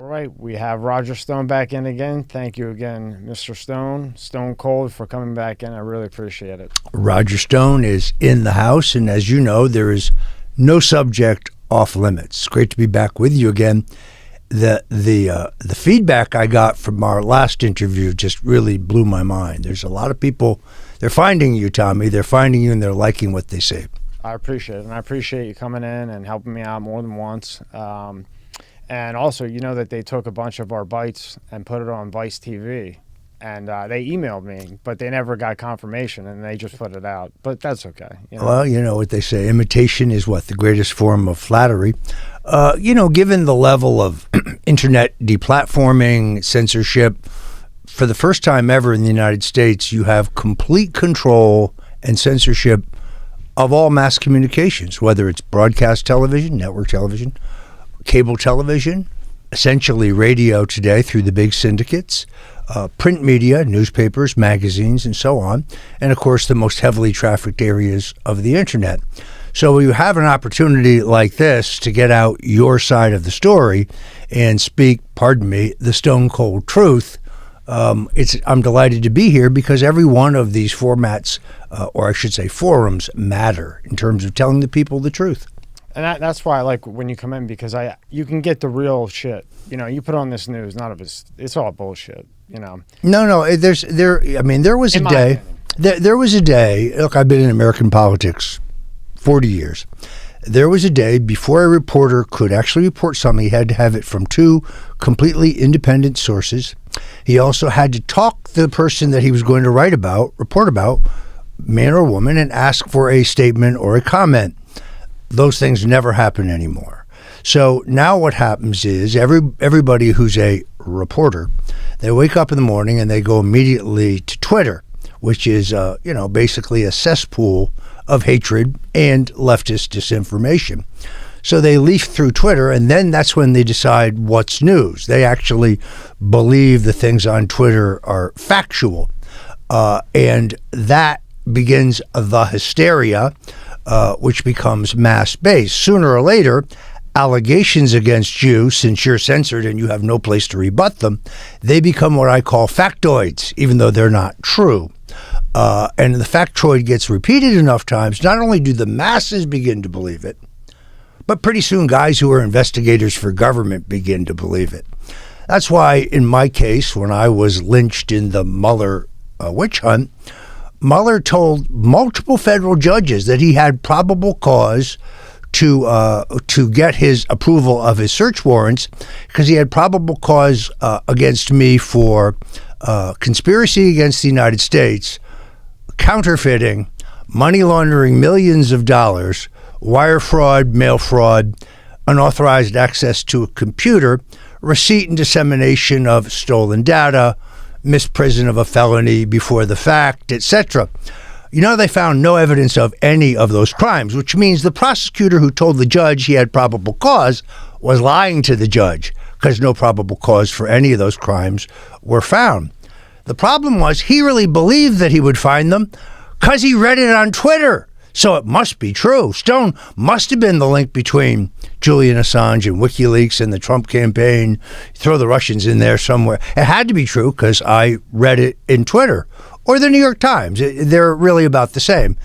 right, we have Roger Stone back in again. Thank you again, Mr. Stone Cold, for coming back in. I really appreciate it. Roger Stone is in the house, and as you know, there is no subject off limits. It's great to be back with you again. The feedback I got from our last interview just really blew my mind. There's a lot of people, they're finding you, Tommy. They're finding you, and they're liking what they say. I appreciate it, and I appreciate you coming in and helping me out more than once. And also, you know that they took a bunch of our bites and put it on Vice TV, and they emailed me, but they never got confirmation, and they just put it out. But that's okay. You know? Well, you know what they say, imitation is the greatest form of flattery. Given the level of internet deplatforming, censorship, for the first time ever in the United States, you have complete control and censorship of all mass communications, whether it's broadcast television, network television, cable television, essentially radio today through the big syndicates, print media, newspapers, magazines, and so on, and of course the most heavily trafficked areas of the internet. So you have an opportunity like this to get out your side of the story and speak, pardon me, the stone cold truth. I'm delighted to be here because every one of these formats, or I should say forums, matter in terms of telling the people the truth. And that's why I like when you come in, because you can get the real shit. You know, you put on this news, none of it's all bullshit. You know. No. There was a day. There was a day. Look, I've been in American politics 40 years. There was a day before a reporter could actually report something, he had to have it from two completely independent sources. He also had to talk to the person that he was going to report about, man or woman, and ask for a statement or a comment. Those things never happen anymore. So now what happens is everybody who's a reporter, they wake up in the morning and they go immediately to Twitter, which is basically a cesspool of hatred and leftist disinformation. So they leaf through Twitter, and then that's when they decide what's news. They actually believe the things on Twitter are factual, and that begins the hysteria, which becomes mass-based. Sooner or later, allegations against you, since you're censored and you have no place to rebut them, they become what I call factoids, even though they're not true. And the factoid gets repeated enough times, not only do the masses begin to believe it, but pretty soon guys who are investigators for government begin to believe it. That's why, in my case, when I was lynched in the Mueller witch hunt, Mueller told multiple federal judges that he had probable cause to get his approval of his search warrants because he had probable cause against me for conspiracy against the United States, counterfeiting, money laundering millions of dollars, wire fraud, mail fraud, unauthorized access to a computer, receipt and dissemination of stolen data, misprision of a felony before the fact, etc. You know, they found no evidence of any of those crimes, which means the prosecutor who told the judge he had probable cause was lying to the judge because no probable cause for any of those crimes were found. The problem was he really believed that he would find them because he read it on Twitter. So it must be true. Stone must have been the link between Julian Assange and WikiLeaks and the Trump campaign. Throw the Russians in there somewhere. It had to be true because I read it in Twitter or the New York Times. They're really about the same.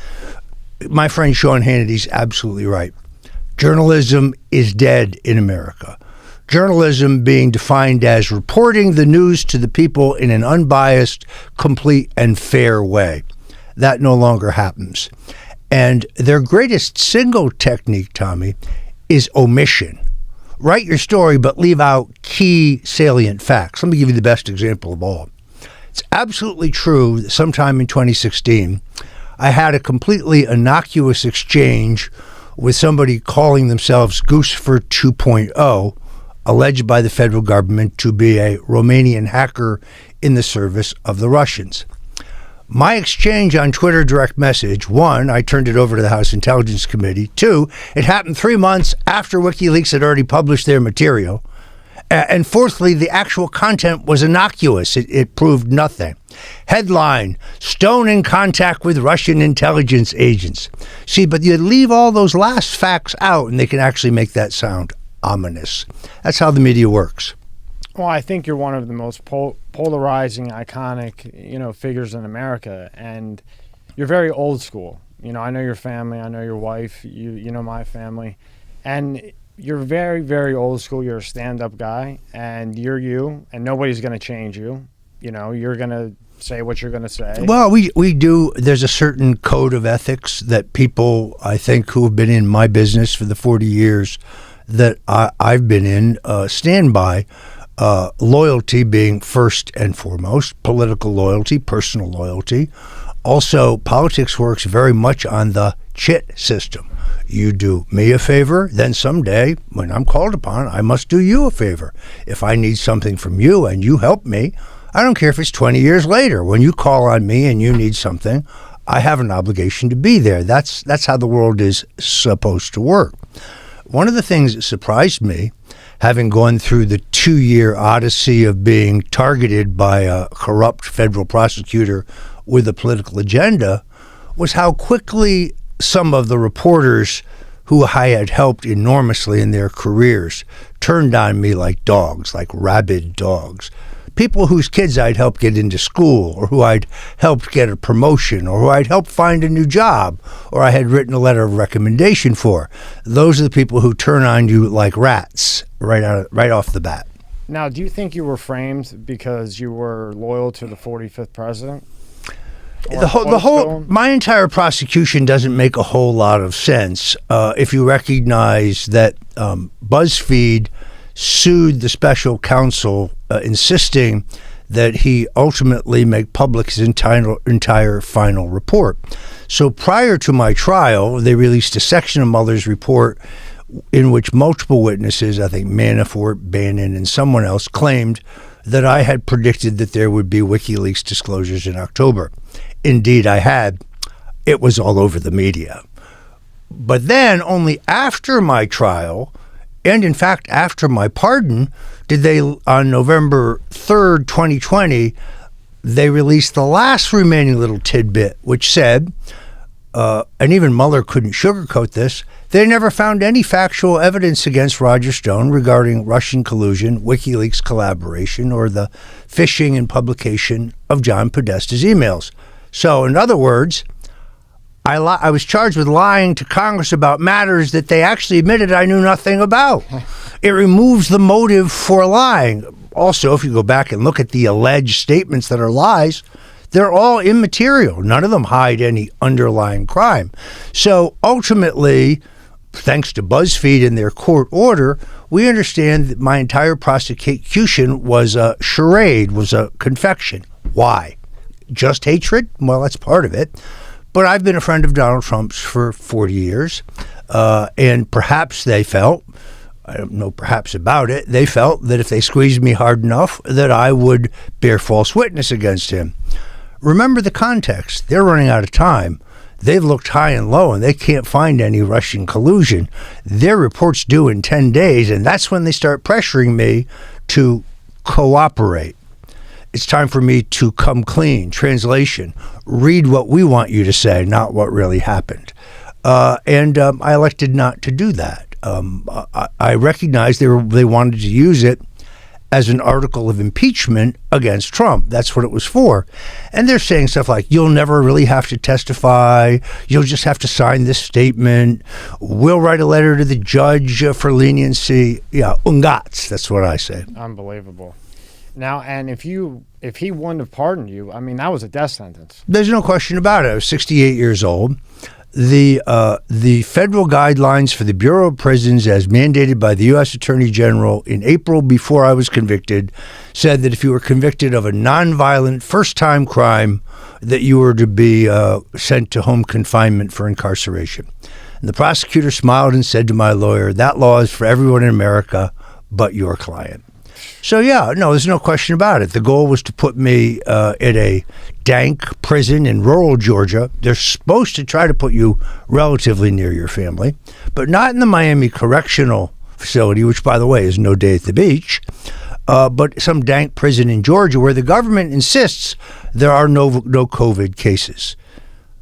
My friend Sean Hannity's absolutely right. Journalism is dead in America. Journalism being defined as reporting the news to the people in an unbiased, complete, and fair way. That no longer happens. And their greatest single technique, Tommy, is omission. Write your story, but leave out key salient facts. Let me give you the best example of all. It's absolutely true that sometime in 2016, I had a completely innocuous exchange with somebody calling themselves Goosefer 2.0, alleged by the federal government to be a Romanian hacker in the service of the Russians. My exchange on Twitter direct message, one, I turned it over to the House Intelligence Committee. Two, it happened 3 months after WikiLeaks had already published their material. And fourthly, the actual content was innocuous. It proved nothing. Headline, Stone in contact with Russian intelligence agents. See, but you leave all those last facts out and they can actually make that sound ominous. That's how the media works. Well, I think you're one of the most polarizing, iconic, figures in America, and you're very old school. I know your family, I know your wife, you know my family, and you're very, very old school. You're a stand-up guy, and you're you, and nobody's going to change you. You're going to say what you're going to say. Well, we do. There's a certain code of ethics that people, I think, who have been in my business for the 40 years that I've been in, stand by. Loyalty being first and foremost, political loyalty, personal loyalty. Also, politics works very much on the chit system. You do me a favor, then someday, when I'm called upon, I must do you a favor. If I need something from you and you help me, I don't care if it's 20 years later. When you call on me and you need something, I have an obligation to be there. That's how the world is supposed to work. One of the things that surprised me, having gone through the 2-year odyssey of being targeted by a corrupt federal prosecutor with a political agenda, was how quickly some of the reporters who I had helped enormously in their careers turned on me like dogs, like rabid dogs. People whose kids I'd helped get into school, or who I'd helped get a promotion, or who I'd helped find a new job, or I had written a letter of recommendation for. Those are the people who turn on you like rats right off the bat. Now, do you think you were framed because you were loyal to the 45th president? My entire prosecution doesn't make a whole lot of sense if you recognize that BuzzFeed sued the special counsel, insisting that he ultimately make public his entire final report. So prior to my trial, they released a section of Mueller's report in which multiple witnesses, I think Manafort, Bannon, and someone else, claimed that I had predicted that there would be WikiLeaks disclosures in October. Indeed, I had. It was all over the media. But then, only after my trial, and in fact after my pardon, did they, on November 3rd, 2020, they released the last remaining little tidbit, which said, and even Mueller couldn't sugarcoat this, they never found any factual evidence against Roger Stone regarding Russian collusion, WikiLeaks collaboration, or the phishing and publication of John Podesta's emails. So, in other words, I was charged with lying to Congress about matters that they actually admitted I knew nothing about. It removes the motive for lying. Also, if you go back and look at the alleged statements that are lies, they're all immaterial. None of them hide any underlying crime. So ultimately, thanks to BuzzFeed and their court order, we understand that my entire prosecution was a charade, was a confection. Why? Just hatred? Well, that's part of it. But I've been a friend of Donald Trump's for 40 years, and perhaps they felt, I don't know perhaps about it, they felt that if they squeezed me hard enough that I would bear false witness against him. Remember the context. They're running out of time. They've looked high and low, and they can't find any Russian collusion. Their report's due in 10 days, and that's when they start pressuring me to cooperate. It's time for me to come clean. Translation, read what we want you to say, not what really happened. And I elected not to do that. I recognized they wanted to use it as an article of impeachment against Trump. That's what it was for. And they're saying stuff like, you'll never really have to testify. You'll just have to sign this statement. We'll write a letter to the judge for leniency. Yeah, ungats. That's what I say. Unbelievable. Now, and if he wouldn't have pardoned you, I mean, that was a death sentence. There's no question about it. I was 68 years old. The federal guidelines for the Bureau of Prisons, as mandated by the U.S. Attorney General in April before I was convicted, said that if you were convicted of a nonviolent first-time crime, that you were to be sent to home confinement for incarceration. And the prosecutor smiled and said to my lawyer, that law is for everyone in America but your client. So, yeah, no, there's no question about it. The goal was to put me at a dank prison in rural Georgia. They're supposed to try to put you relatively near your family, but not in the Miami Correctional Facility, which, by the way, is no day at the beach, but some dank prison in Georgia where the government insists there are no COVID cases.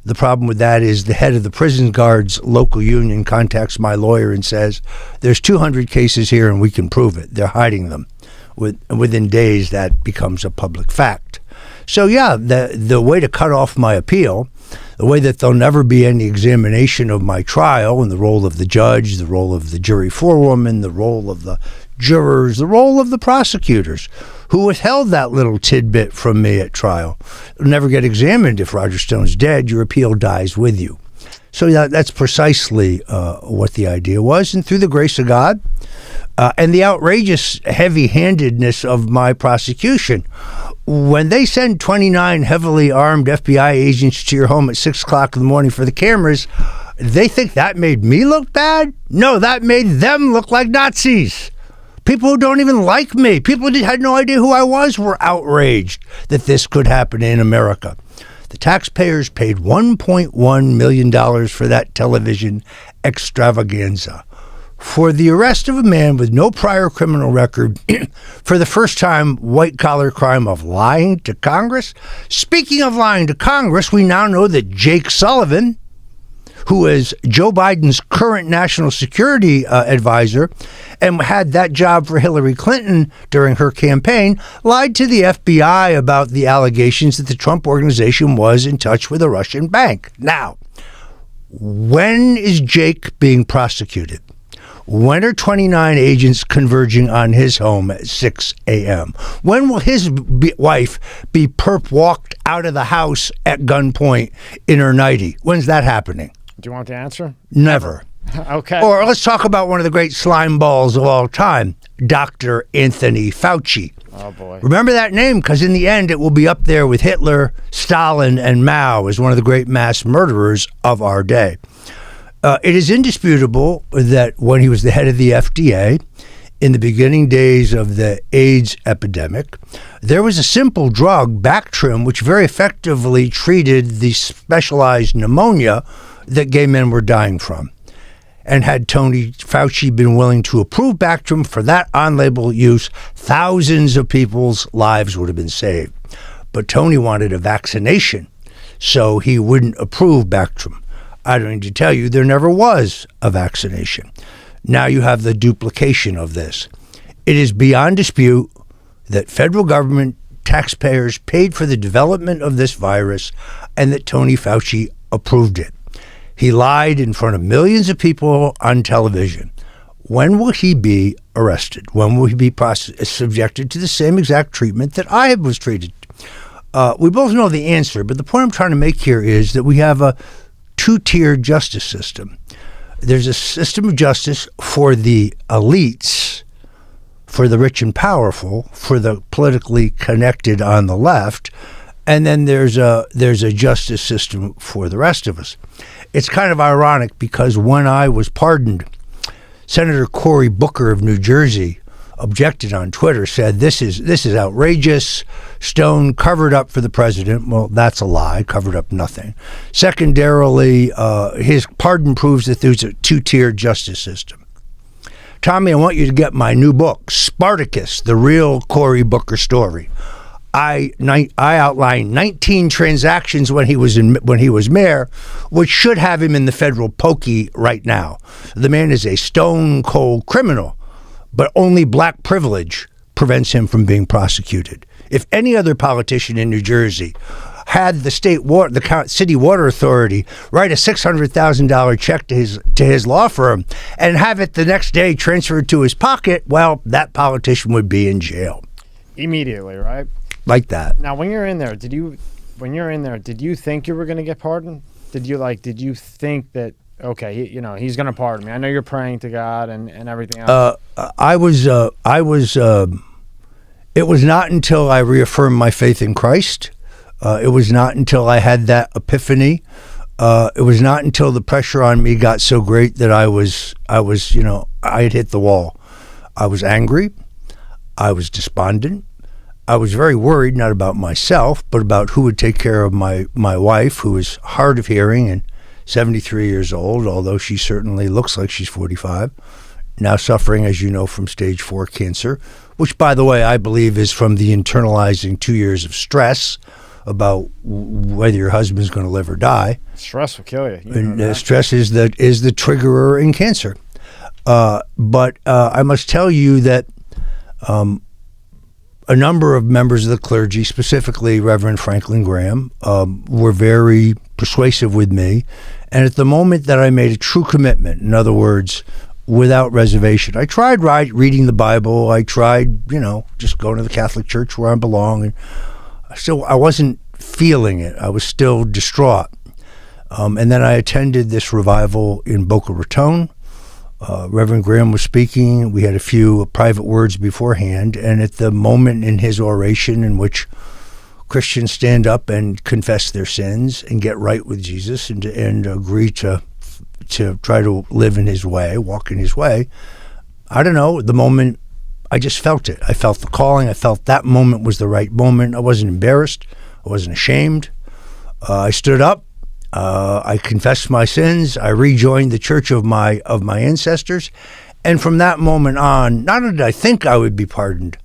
The problem with that is the head of the prison guard's local union contacts my lawyer and says, there's 200 cases here and we can prove it. They're hiding them. Within days, that becomes a public fact. So yeah, the way to cut off my appeal, the way that there'll never be any examination of my trial and the role of the judge, the role of the jury forewoman, the role of the jurors, the role of the prosecutors who withheld that little tidbit from me at trial. It'll never get examined. If Roger Stone's dead, your appeal dies with you. So yeah, that's precisely what the idea was. And through the grace of God and the outrageous heavy-handedness of my prosecution, when they send 29 heavily armed FBI agents to your home at 6 o'clock in the morning for the cameras, they think that made me look bad? No, that made them look like Nazis. People who don't even like me, people who had no idea who I was, were outraged that this could happen in America. The taxpayers paid $1.1 million for that television extravaganza. For the arrest of a man with no prior criminal record for the first time white-collar crime of lying to Congress. Speaking of lying to Congress, we now know that Jake Sullivan, who is Joe Biden's current national security advisor and had that job for Hillary Clinton during her campaign, lied to the FBI about the allegations that the Trump organization was in touch with a Russian bank. Now, when is Jake being prosecuted? When are 29 agents converging on his home at 6 a.m.? When will his wife be perp walked out of the house at gunpoint in her nightie? When's that happening? Do you want the answer? Never. Okay. Or let's talk about one of the great slime balls of all time, Dr. Anthony Fauci. Oh, boy. Remember that name, because in the end it will be up there with Hitler, Stalin, and Mao as one of the great mass murderers of our day. It is indisputable that when he was the head of the FDA, in the beginning days of the AIDS epidemic, there was a simple drug, Bactrim, which very effectively treated the specialized pneumonia that gay men were dying from. And had Tony Fauci been willing to approve Bactrim for that on-label use, thousands of people's lives would have been saved. But Tony wanted a vaccination, so he wouldn't approve Bactrim. I don't need to tell you, there never was a vaccination. Now you have the duplication of this. It is beyond dispute that federal government taxpayers paid for the development of this virus and that Tony Fauci approved it. He lied in front of millions of people on television. When will he be arrested? When will he be subjected to the same exact treatment that I was treated? We both know the answer, but the point I'm trying to make here is that we have a two-tiered justice system. There's a system of justice for the elites, for the rich and powerful, for the politically connected on the left, and then there's a justice system for the rest of us. It's kind of ironic because when I was pardoned, Senator Cory Booker of New Jersey objected on Twitter, said this is outrageous. Stone covered up for the president. Well, that's a lie. Covered up nothing. Secondarily, his pardon proves that there's a two-tiered justice system. Tommy, I want you to get my new book, Spartacus, the real Cory Booker story. I outlined 19 transactions when he was mayor, which should have him in the federal pokey right now. The man is a stone-cold criminal, but only black privilege prevents him from being prosecuted. If any other politician in New Jersey had the city water authority write a $600,000 check to his law firm and have it the next day transferred to his pocket, well, that politician would be in jail immediately, right? Like that. Now, when you're in there, did you think you were going to get pardoned? Did you think that, okay, he's going to pardon me? I know you're praying to God and everything else. It was not until I reaffirmed my faith in Christ. It was not until I had that epiphany. It was not until the pressure on me got so great that I had hit the wall. I was angry. I was despondent. I was very worried, not about myself, but about who would take care of my wife, who is hard of hearing and 73 years old, although she certainly looks like she's 45, now suffering, as you know, from stage 4 cancer, which, by the way, I believe is from the internalizing 2 years of stress about whether your husband's going to live or die. Stress will kill you. And stress is the triggerer in cancer. But I must tell you that a number of members of the clergy, specifically Reverend Franklin Graham, were very persuasive with me. And at the moment that I made a true commitment, in other words, without reservation, I tried reading the Bible. I tried, just going to the Catholic Church where I belong. And still, I wasn't feeling it. I was still distraught. And then I attended this revival in Boca Raton. Reverend Graham was speaking. We had a few private words beforehand. And at the moment in his oration in which Christians stand up and confess their sins and get right with Jesus and agree to try to live in his way, walk in his way, I don't know, the moment, I just felt it. I felt the calling. I felt that moment was the right moment. I wasn't embarrassed. I wasn't ashamed. I stood up. I confessed my sins. I rejoined the church of my ancestors. And from that moment on, not only did I think I would be pardoned,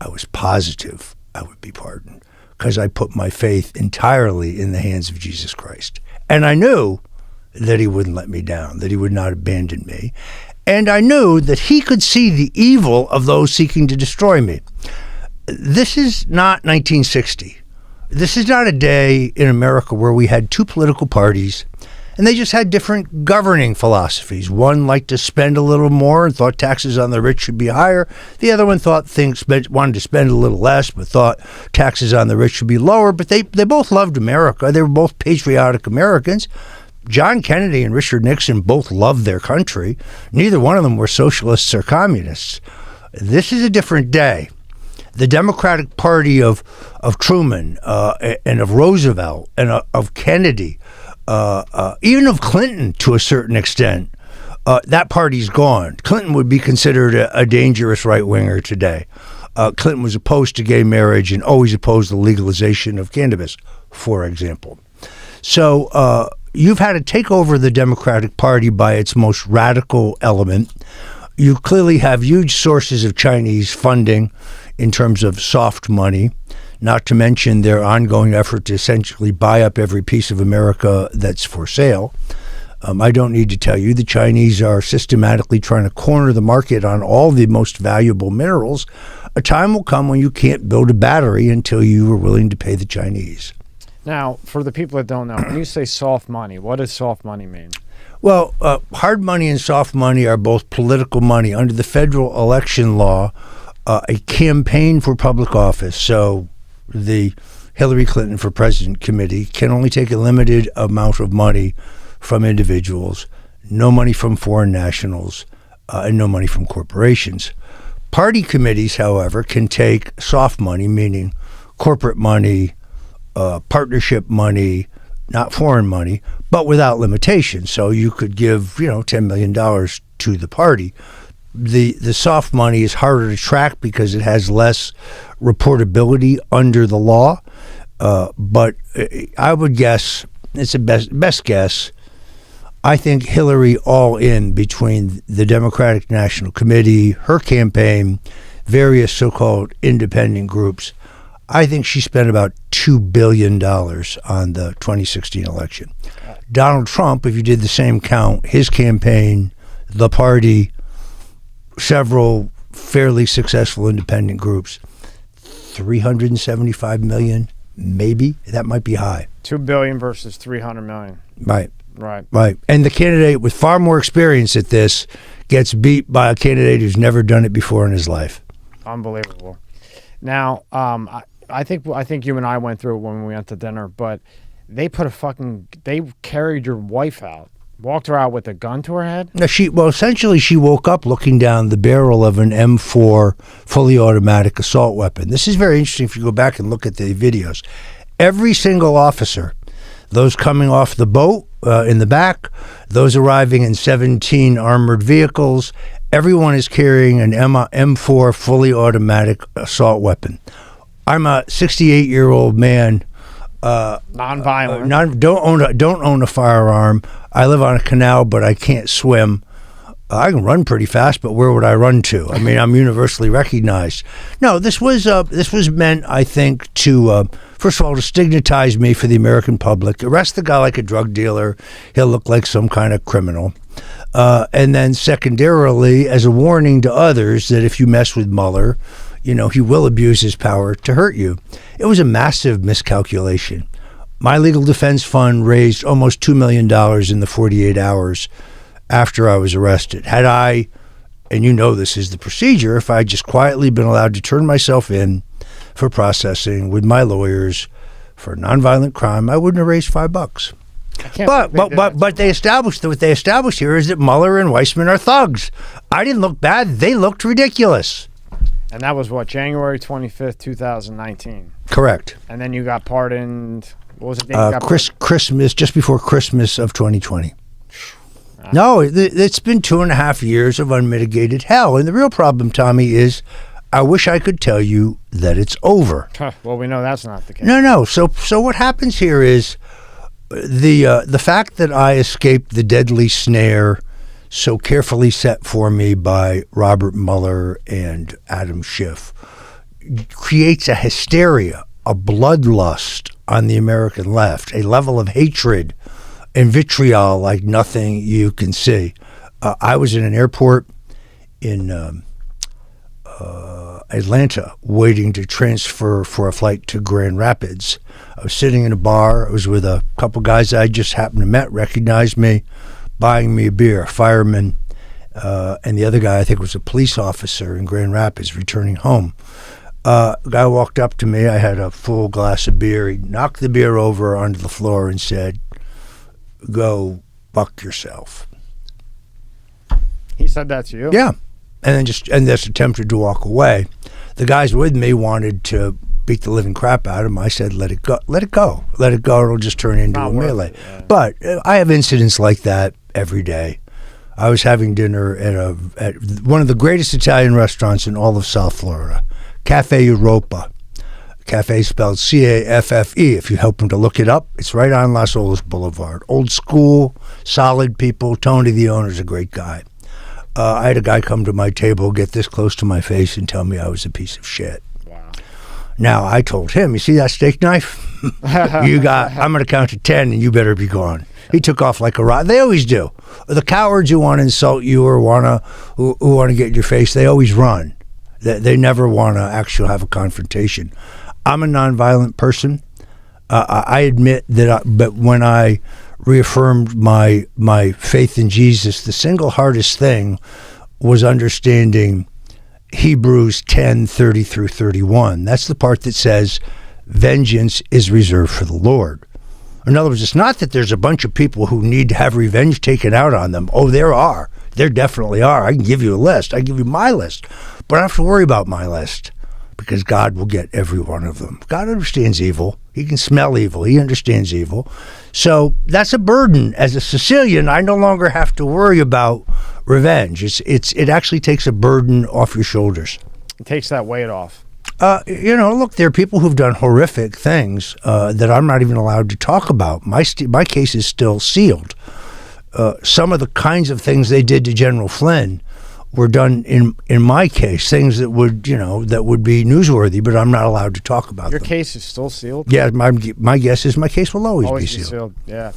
I was positive I would be pardoned because I put my faith entirely in the hands of Jesus Christ. And I knew that he wouldn't let me down, that he would not abandon me. And I knew that he could see the evil of those seeking to destroy me. This is not 1960. This is not a day in America where we had two political parties and they just had different governing philosophies. One liked to spend a little more and thought taxes on the rich should be higher. The other one wanted to spend a little less but thought taxes on the rich should be lower. But they both loved America. They were both patriotic Americans. John Kennedy and Richard Nixon both loved their country. Neither one of them were socialists or communists. This is a different day. The Democratic Party of Truman and of Roosevelt and of Kennedy, even of Clinton to a certain extent, that party's gone. Clinton would be considered a dangerous right-winger today. Clinton was opposed to gay marriage and always opposed the legalization of cannabis, for example. So you've had to take over the Democratic Party by its most radical element. You clearly have huge sources of Chinese funding in terms of soft money, not to mention their ongoing effort to essentially buy up every piece of America that's for sale. I don't need to tell you the Chinese are systematically trying to corner the market on all the most valuable minerals. A time will come when you can't build a battery until you are willing to pay the Chinese. Now, for the people that don't know, when you say soft money, what does soft money mean? Well, hard money and soft money are both political money. Under the federal election law, a campaign for public office, so the Hillary Clinton for President Committee, can only take a limited amount of money from individuals, no money from foreign nationals, and no money from corporations. Party committees, however, can take soft money, meaning corporate money, partnership money, not foreign money, but without limitation. So you could give, $10 million to the party. The soft money is harder to track because it has less reportability under the law. But I would guess, it's a best guess, I think Hillary all in between the Democratic National Committee, her campaign, various so-called independent groups, I think she spent about $2 billion on the 2016 election. Donald Trump, if you did the same count, his campaign, the party, several fairly successful independent groups, $375 million, maybe. That might be high. $2 billion versus $300 million. Right. Right. And the candidate with far more experience at this gets beat by a candidate who's never done it before in his life. Unbelievable. Now, I think you and I went through it when we went to dinner, but they carried your wife out, walked her out with a gun to her head. Now essentially she woke up looking down the barrel of an M4 fully automatic assault weapon. This is very interesting if you go back and look at the videos. Every single officer, those coming off the boat in the back, those arriving in 17 armored vehicles, everyone is carrying an M4 fully automatic assault weapon. I'm a 68-year-old man. Non-violent. Don't own a firearm. I live on a canal, but I can't swim. I can run pretty fast, but where would I run to? I mean, I'm universally recognized. No, this was meant, I think, to first of all to stigmatize me for the American public. Arrest the guy like a drug dealer. He'll look like some kind of criminal. And then secondarily, as a warning to others that if you mess with Mueller, he will abuse his power to hurt you. It was a massive miscalculation. My legal defense fund raised almost $2 million in the 48 hours after I was arrested. Had I, and this is the procedure, if I had just quietly been allowed to turn myself in for processing with my lawyers for nonviolent crime, I wouldn't have raised $5. But they established what they established here is that Mueller and Weissman are thugs. I didn't look bad. They looked ridiculous. And that was January 25th, 2019. Correct. And then you got pardoned. What was it? Christmas, just before Christmas of 2020. No, it's been 2.5 years of unmitigated hell. And the real problem, Tommy, is I wish I could tell you that it's over. Well, we know that's not the case. No. So what happens here is the fact that I escaped the deadly snare so carefully set for me by Robert Mueller and Adam Schiff creates a hysteria, a bloodlust on the American left, a level of hatred and vitriol like nothing you can see. I was in an airport in Atlanta waiting to transfer for a flight to Grand Rapids. I was sitting in a bar. I was with a couple guys I just happened to met, recognized me, buying me a beer, a fireman, and the other guy I think was a police officer in Grand Rapids returning home. A guy walked up to me. I had a full glass of beer. He knocked the beer over onto the floor and said, "Go fuck yourself." He said that to you? Yeah. And just attempted to walk away. The guys with me wanted to beat the living crap out of him. I said, let it go. It'll just turn into a melee. Yeah. But I have incidents like that every day. I was having dinner at one of the greatest Italian restaurants in all of South Florida, Cafe Europa. Cafe spelled C-A-F-F-E. If you help him to look it up, it's right on Las Olas Boulevard. Old school, solid people. Tony, the owner's a great guy. I had a guy come to my table, get this close to my face, and tell me I was a piece of shit. Wow. Now, I told him, you see that steak knife? I'm going to count to 10, and you better be gone. He took off like a rocket. They always do. The cowards who want to insult you or who want to get in your face, they always run. They never want to actually have a confrontation. I'm a nonviolent person. I admit that, but when I reaffirmed my faith in Jesus, the single hardest thing was understanding Hebrews 10:30 through 31. That's the part that says, vengeance is reserved for the Lord. In other words, it's not that there's a bunch of people who need to have revenge taken out on them. Oh, there are. There definitely are. I can give you a list. I can give you my list. But I don't have to worry about my list because God will get every one of them. God understands evil. He can smell evil. He understands evil. So that's a burden. As a Sicilian, I no longer have to worry about revenge. It actually takes a burden off your shoulders. It takes that weight off. Look, there are people who've done horrific things that I'm not even allowed to talk about. My case is still sealed. Some of the kinds of things they did to General Flynn were done in my case, things that would be newsworthy, but I'm not allowed to talk about Your them. case is still sealed? Yeah, my guess is my case will always be sealed. Yeah.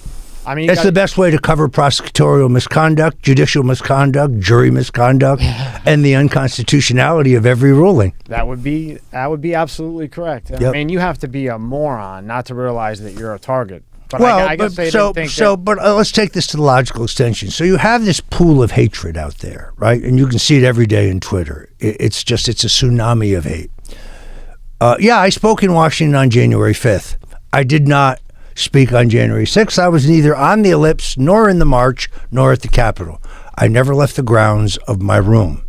I mean, it's the best way to cover prosecutorial misconduct, judicial misconduct, jury misconduct, and the unconstitutionality of every ruling. That would be absolutely correct. Yep. I mean, you have to be a moron not to realize that you're a target. But I guess they didn't think But let's take this to the logical extension. So you have this pool of hatred out there, right? And you can see it every day in Twitter. It's a tsunami of hate. I spoke in Washington on January 5th. I did not speak on January 6th. I was neither on the ellipse, nor in the march, nor at the Capitol. I never left the grounds of my room.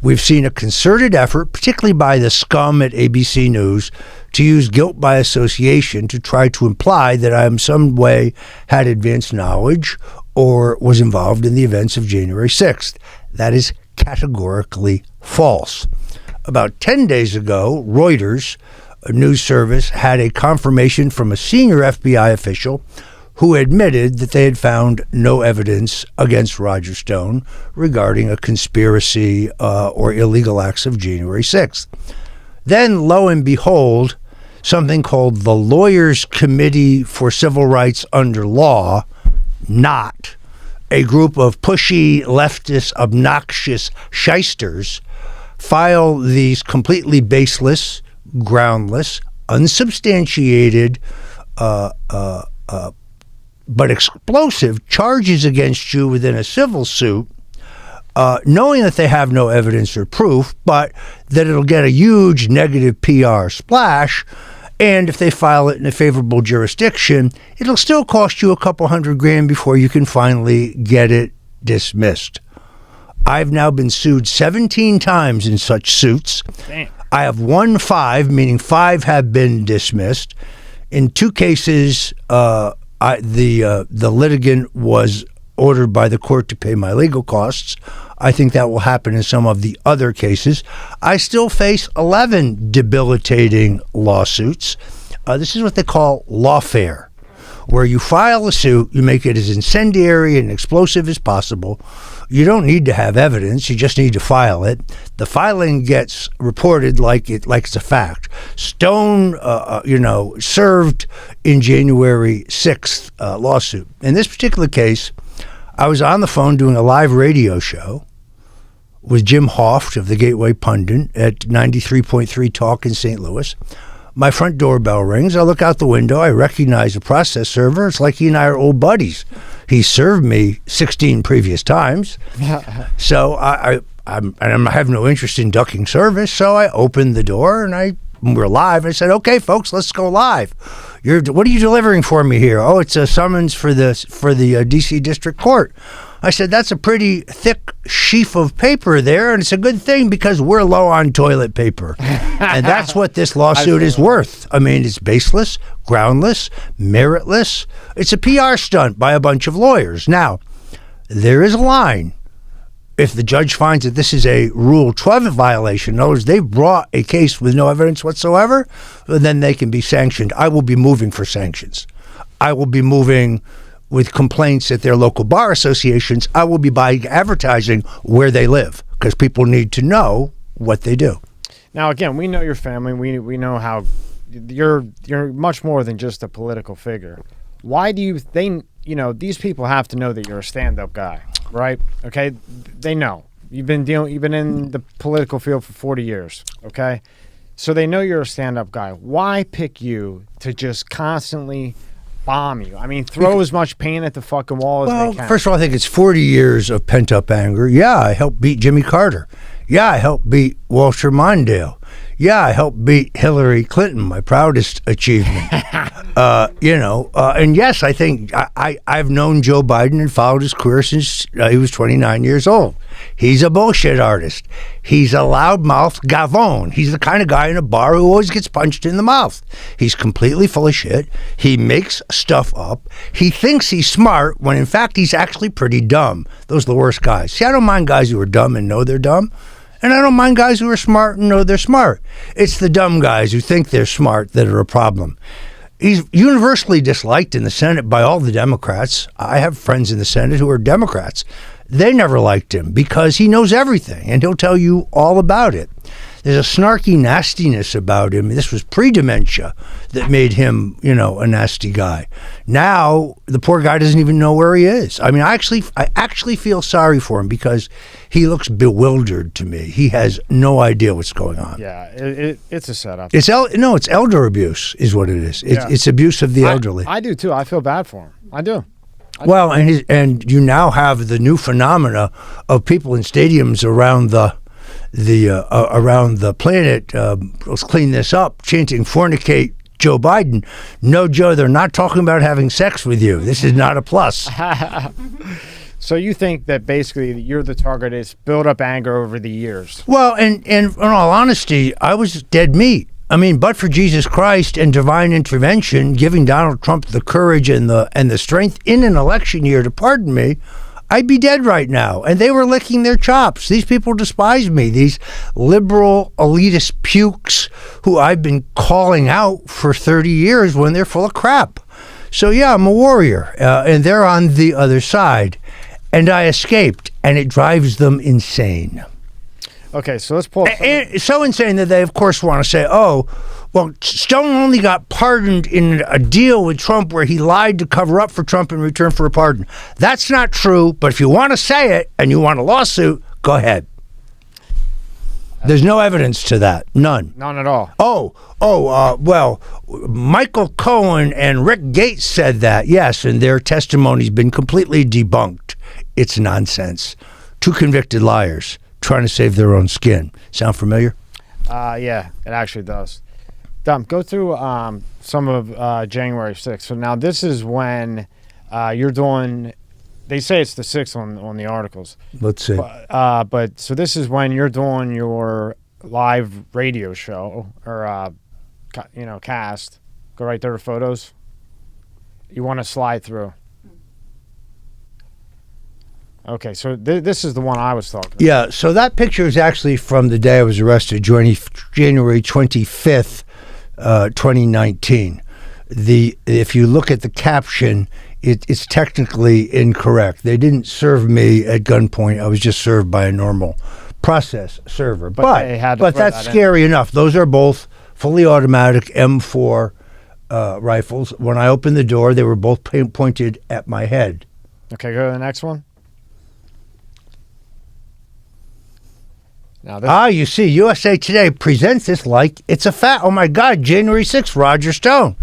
We've seen a concerted effort, particularly by the scum at ABC News, to use guilt by association to try to imply that I in some way had advanced knowledge or was involved in the events of January 6th. That is categorically false. About 10 days ago, Reuters, a news service, had a confirmation from a senior FBI official who admitted that they had found no evidence against Roger Stone regarding a conspiracy or illegal acts of January 6th. Then, lo and behold, something called the Lawyers Committee for Civil Rights Under Law, not a group of pushy, leftist, obnoxious shysters, file these completely baseless, groundless, unsubstantiated, but explosive charges against you within a civil suit, knowing that they have no evidence or proof, but that it'll get a huge negative PR splash, and if they file it in a favorable jurisdiction, it'll still cost you a couple $100,000 before you can finally get it dismissed. I've now been sued 17 times in such suits. Damn. I have won 5, meaning 5 have been dismissed. In 2 cases, the litigant was ordered by the court to pay my legal costs. I think that will happen in some of the other cases. I still face 11 debilitating lawsuits. This is what they call lawfare, where you file a suit, you make it as incendiary and explosive as possible. You don't need to have evidence. You just need to file it. The filing gets reported like it's a fact. Stone, served in January 6th lawsuit. In this particular case, I was on the phone doing a live radio show with Jim Hoft of the Gateway Pundit at 93.3 Talk in St. Louis. My front doorbell rings. I look out the window. I recognize the process server. It's like he and I are old buddies. He served me 16 previous times. So I have no interest in ducking service. So I opened the door and we're live. I said, "Okay, folks, let's go live. What are you delivering for me here?" "Oh, it's a summons for the D.C. District Court." I said, "That's a pretty thick sheaf of paper there, and it's a good thing because we're low on toilet paper." And that's what this lawsuit is worth. I mean, it's baseless, groundless, meritless. It's a PR stunt by a bunch of lawyers. Now, there is a line. If the judge finds that this is a Rule 12 violation, in other words, they've brought a case with no evidence whatsoever, then they can be sanctioned. I will be moving for sanctions. I will be moving with complaints at their local bar associations. I will be buying advertising where they live because people need to know what they do. Now, again, we know your family. We know how you're much more than just a political figure. Why do you think, these people have to know that you're a stand-up guy, right? Okay, they know you've been in the political field for 40 years. Okay, so they know you're a stand-up guy. Why pick you to just constantly bomb you? I mean, throw as much paint at the fucking wall as they can. First of all, I think it's 40 years of pent-up anger. Yeah, I helped beat Jimmy Carter. Yeah, I helped beat Walter Mondale. Yeah, I helped beat Hillary Clinton, my proudest achievement. And yes, I think I've known Joe Biden and followed his career since he was 29 years old. He's a bullshit artist. He's a loudmouth gavone. He's the kind of guy in a bar who always gets punched in the mouth. He's completely full of shit. He makes stuff up. He thinks he's smart when in fact he's actually pretty dumb. Those are the worst guys. See, I don't mind guys who are dumb and know they're dumb. And I don't mind guys who are smart and know they're smart. It's the dumb guys who think they're smart that are a problem. He's universally disliked in the Senate by all the Democrats. I have friends in the Senate who are Democrats. They never liked him because he knows everything and he'll tell you all about it. There's a snarky nastiness about him. This was pre-dementia that made him, a nasty guy. Now, the poor guy doesn't even know where he is. I mean, I actually feel sorry for him because he looks bewildered to me. He has no idea what's going on. Yeah, it's a setup. It's elder abuse is what it is. It's abuse of the elderly. I do, too. I feel bad for him. I do. Well, and you now have the new phenomena of people in stadiums around the planet, let's clean this up, chanting fornicate Joe Biden. No, Joe, they're not talking about having sex with you. This is not a plus. So you think that basically you're the target is build up anger over the years? Well, and in all honesty, I was dead meat. I mean, but for Jesus Christ and divine intervention, giving Donald Trump the courage and the strength in an election year to pardon me, I'd be dead right now. And they were licking their chops. These people despise me. These liberal elitist pukes who I've been calling out for 30 years when they're full of crap. So yeah, I'm a warrior, and they're on the other side. And I escaped, and it drives them insane. Okay, so let's pull. It's so insane that they, of course, want to say, "Oh, well, Stone only got pardoned in a deal with Trump where he lied to cover up for Trump in return for a pardon." That's not true. But if you want to say it and you want a lawsuit, go ahead. There's no evidence to that. None. None at all. Well, Michael Cohen and Rick Gates said that, yes, and their testimony's been completely debunked. It's nonsense. Two convicted liars trying to save their own skin. Sound familiar? Yeah, it actually does. Dom, go through some of January 6th. So now this is when you're doing, they say it's the 6th on the articles. Let's see. But so this is when you're doing your live radio show or, cast. Go right there to photos. You want to slide through. Okay, so this is the one I was talking about. Yeah, so that picture is actually from the day I was arrested, January 25th, 2019. If you look at the caption, it's technically incorrect. They didn't serve me at gunpoint. I was just served by a normal process server. But that's scary enough. Those are both fully automatic M4 rifles. When I opened the door, they were both pointed at my head. Okay, go to the next one. Now you see, USA Today presents this like it's a fact. Oh my God, January 6th, Roger Stone.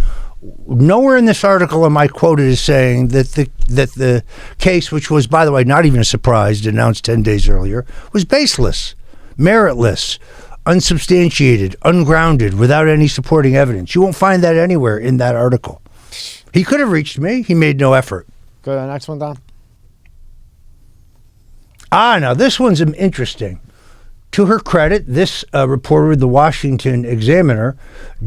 Nowhere in this article am I quoted as saying that the case, which was, by the way, not even a surprise, announced 10 days earlier, was baseless, meritless, unsubstantiated, ungrounded, without any supporting evidence. You won't find that anywhere in that article. He could have reached me. He made no effort. Go to the next one, Don. Now this one's interesting. To her credit, this reporter, the Washington Examiner,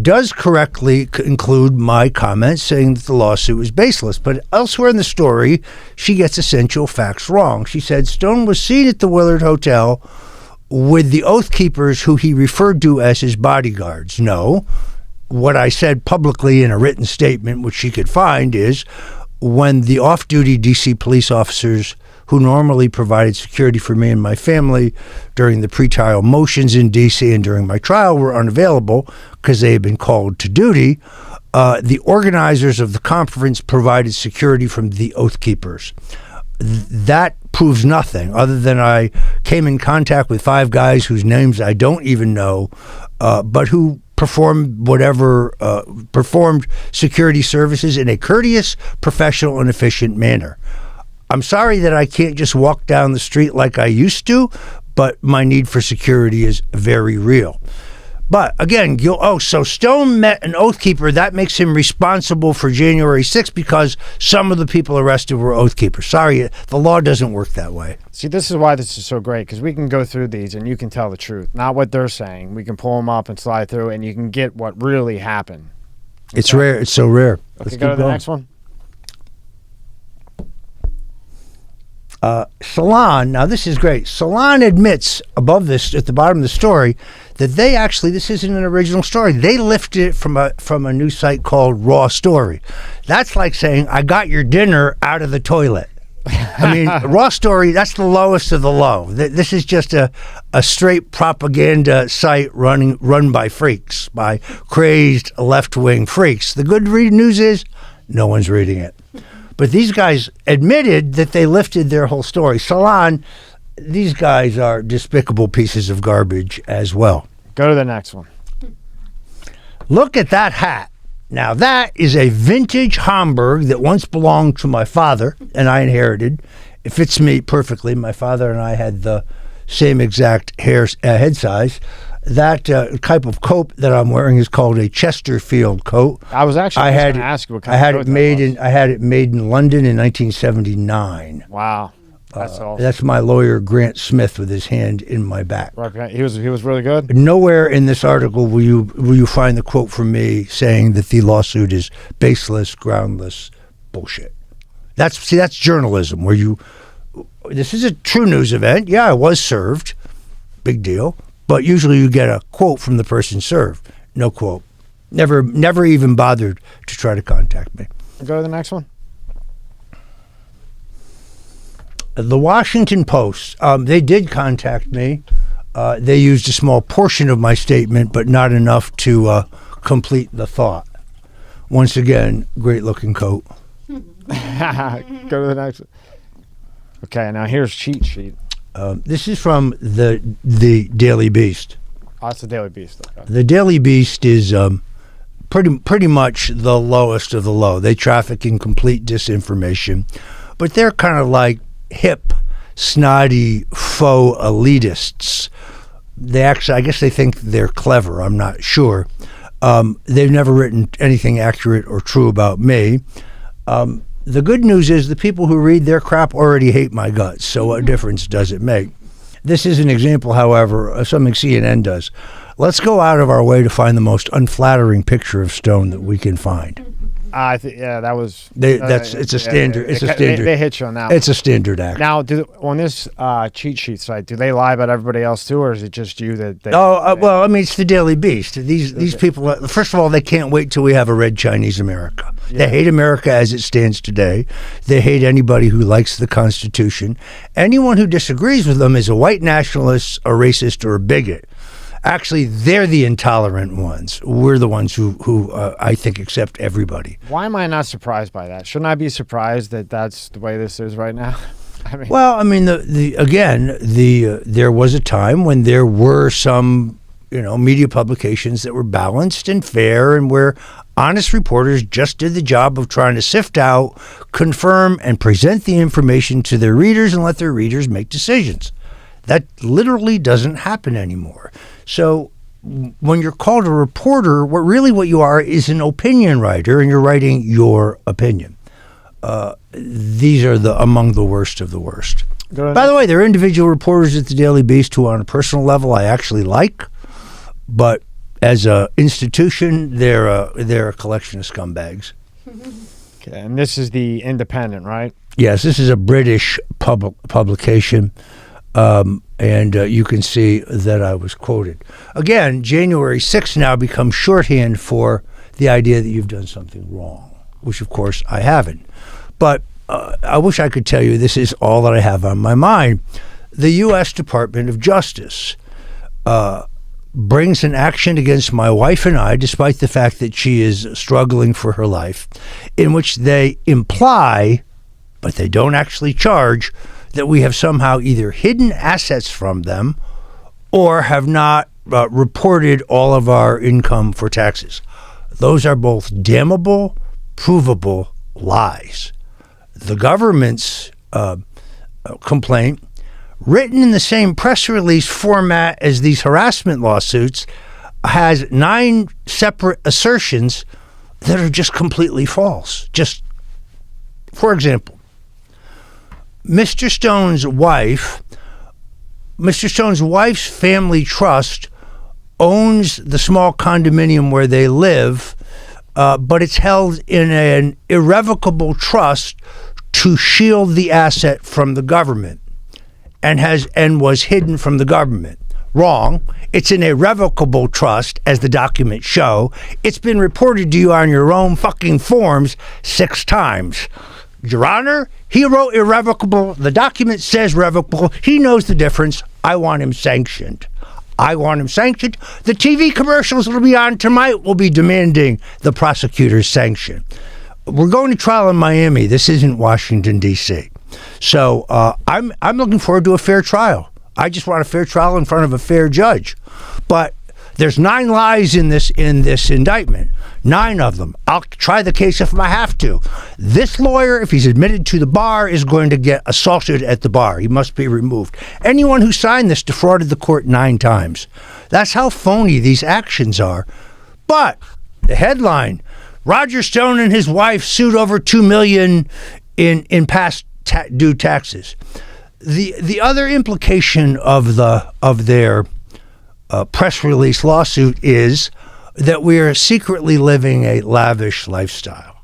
does correctly include my comments saying that the lawsuit was baseless. But elsewhere in the story, she gets essential facts wrong. She said Stone was seen at the Willard Hotel with the Oath Keepers who he referred to as his bodyguards. No, what I said publicly in a written statement, which she could find, is when the off-duty D.C. police officers who normally provided security for me and my family during the pretrial motions in D.C. and during my trial were unavailable because they had been called to duty, the organizers of the conference provided security from the Oath Keepers. That proves nothing other than I came in contact with 5 guys whose names I don't even know, but who performed security services in a courteous, professional, and efficient manner. I'm sorry that I can't just walk down the street like I used to, but my need for security is very real. But again, so Stone met an Oath Keeper. That makes him responsible for January 6th because some of the people arrested were Oath Keepers. Sorry, the law doesn't work that way. See, this is why this is so great, because we can go through these and you can tell the truth, not what they're saying. We can pull them up and slide through, and you can get what really happened. Okay? It's rare. It's so rare. Okay, go to the next one. Salon, now this is great. Salon admits above this, at the bottom of the story, that they actually, this isn't an original story. They lifted it from a new site called Raw Story. That's like saying, I got your dinner out of the toilet. I mean, Raw Story, that's the lowest of the low. This is just a straight propaganda site run by freaks, by crazed left-wing freaks. The good news is no one's reading it. But these guys admitted that they lifted their whole story. Salon, these guys are despicable pieces of garbage as well. Go to the next one. Look at that hat. Now, that is a vintage Homburg that once belonged to my father, and I inherited. It fits me perfectly. My father and I had the same exact head size. That type of coat that I'm wearing is called a Chesterfield coat. I was actually going to ask you what kind of coat I had it made in London in 1979. Wow, that's awesome. That's my lawyer Grant Smith with his hand in my back. Right, he was really good. Nowhere in this article will you find the quote from me saying that the lawsuit is baseless, groundless bullshit. That's journalism. This is a true news event. Yeah, I was served. Big deal. But usually you get a quote from the person served. No quote. Never even bothered to try to contact me. Go to the next one. The Washington Post, they did contact me. They used a small portion of my statement, but not enough to complete the thought. Once again, great looking coat. Go to the next one. Okay, now here's cheat sheet. This is from the Daily Beast. Oh, that's the Daily Beast. Okay. The Daily Beast is pretty much the lowest of the low. They traffic in complete disinformation, but they're kind of like hip, snotty, faux elitists. They actually, I guess they think they're clever. I'm not sure. They've never written anything accurate or true about me. The good news is the people who read their crap already hate my guts, so what difference does it make? This is an example, however, of something CNN does. Let's go out of our way to find the most unflattering picture of Stone that we can find. Yeah, that was. It's a standard. It's a standard. They hit you on that. It's a standard act. Now, on this cheat sheet site, do they lie about everybody else too, or is it just you that? Well, I mean, it's the Daily Beast. These people. First of all, they can't wait till we have a red Chinese America. Yeah. They hate America as it stands today. They hate anybody who likes the Constitution. Anyone who disagrees with them is a white nationalist, a racist, or a bigot. Actually, they're the intolerant ones. We're the ones who I think accept everybody. Why am I not surprised by that? Shouldn't I be surprised that that's the way this is right now? There was a time when there were some, media publications that were balanced and fair, and where honest reporters just did the job of trying to sift out, confirm, and present the information to their readers and let their readers make decisions. That literally doesn't happen anymore. So when you're called a reporter, what you are is an opinion writer, and you're writing your opinion. These are among the worst of the worst. By the way, there are individual reporters at the Daily Beast who, on a personal level, I actually like, but as an institution, they're a collection of scumbags. Okay, and this is the Independent, right? Yes, this is a British publication. And you can see that I was quoted. Again, January 6th now becomes shorthand for the idea that you've done something wrong, which, of course, I haven't. But I wish I could tell you this is all that I have on my mind. The U.S. Department of Justice brings an action against my wife and I, despite the fact that she is struggling for her life, in which they imply, but they don't actually charge, that we have somehow either hidden assets from them or have not reported all of our income for taxes. Those are both damnable, provable lies. The government's complaint, written in the same press release format as these harassment lawsuits, has 9 separate assertions that are just completely false. Just, for example, Mr. Stone's wife's family trust owns the small condominium where they live, but it's held in an irrevocable trust to shield the asset from the government, and was hidden from the government. Wrong. It's an irrevocable trust, as the documents show. It's been reported to you on your own fucking forms 6 times. Your Honor, he wrote irrevocable. The document says revocable. He knows the difference. I want him sanctioned. The TV commercials that'll be on tonight will be demanding the prosecutor's sanction. We're going to trial in Miami. This isn't Washington, D.C. So I'm looking forward to a fair trial. I just want a fair trial in front of a fair judge. But there's 9 lies in this indictment. 9 of them. I'll try the case if I have to. This lawyer, if he's admitted to the bar, is going to get assaulted at the bar. He must be removed. Anyone who signed this defrauded the court 9 times. That's how phony these actions are. But the headline, Roger Stone and his wife sued over $2 million in past due taxes. The other implication of their press release lawsuit is that we are secretly living a lavish lifestyle.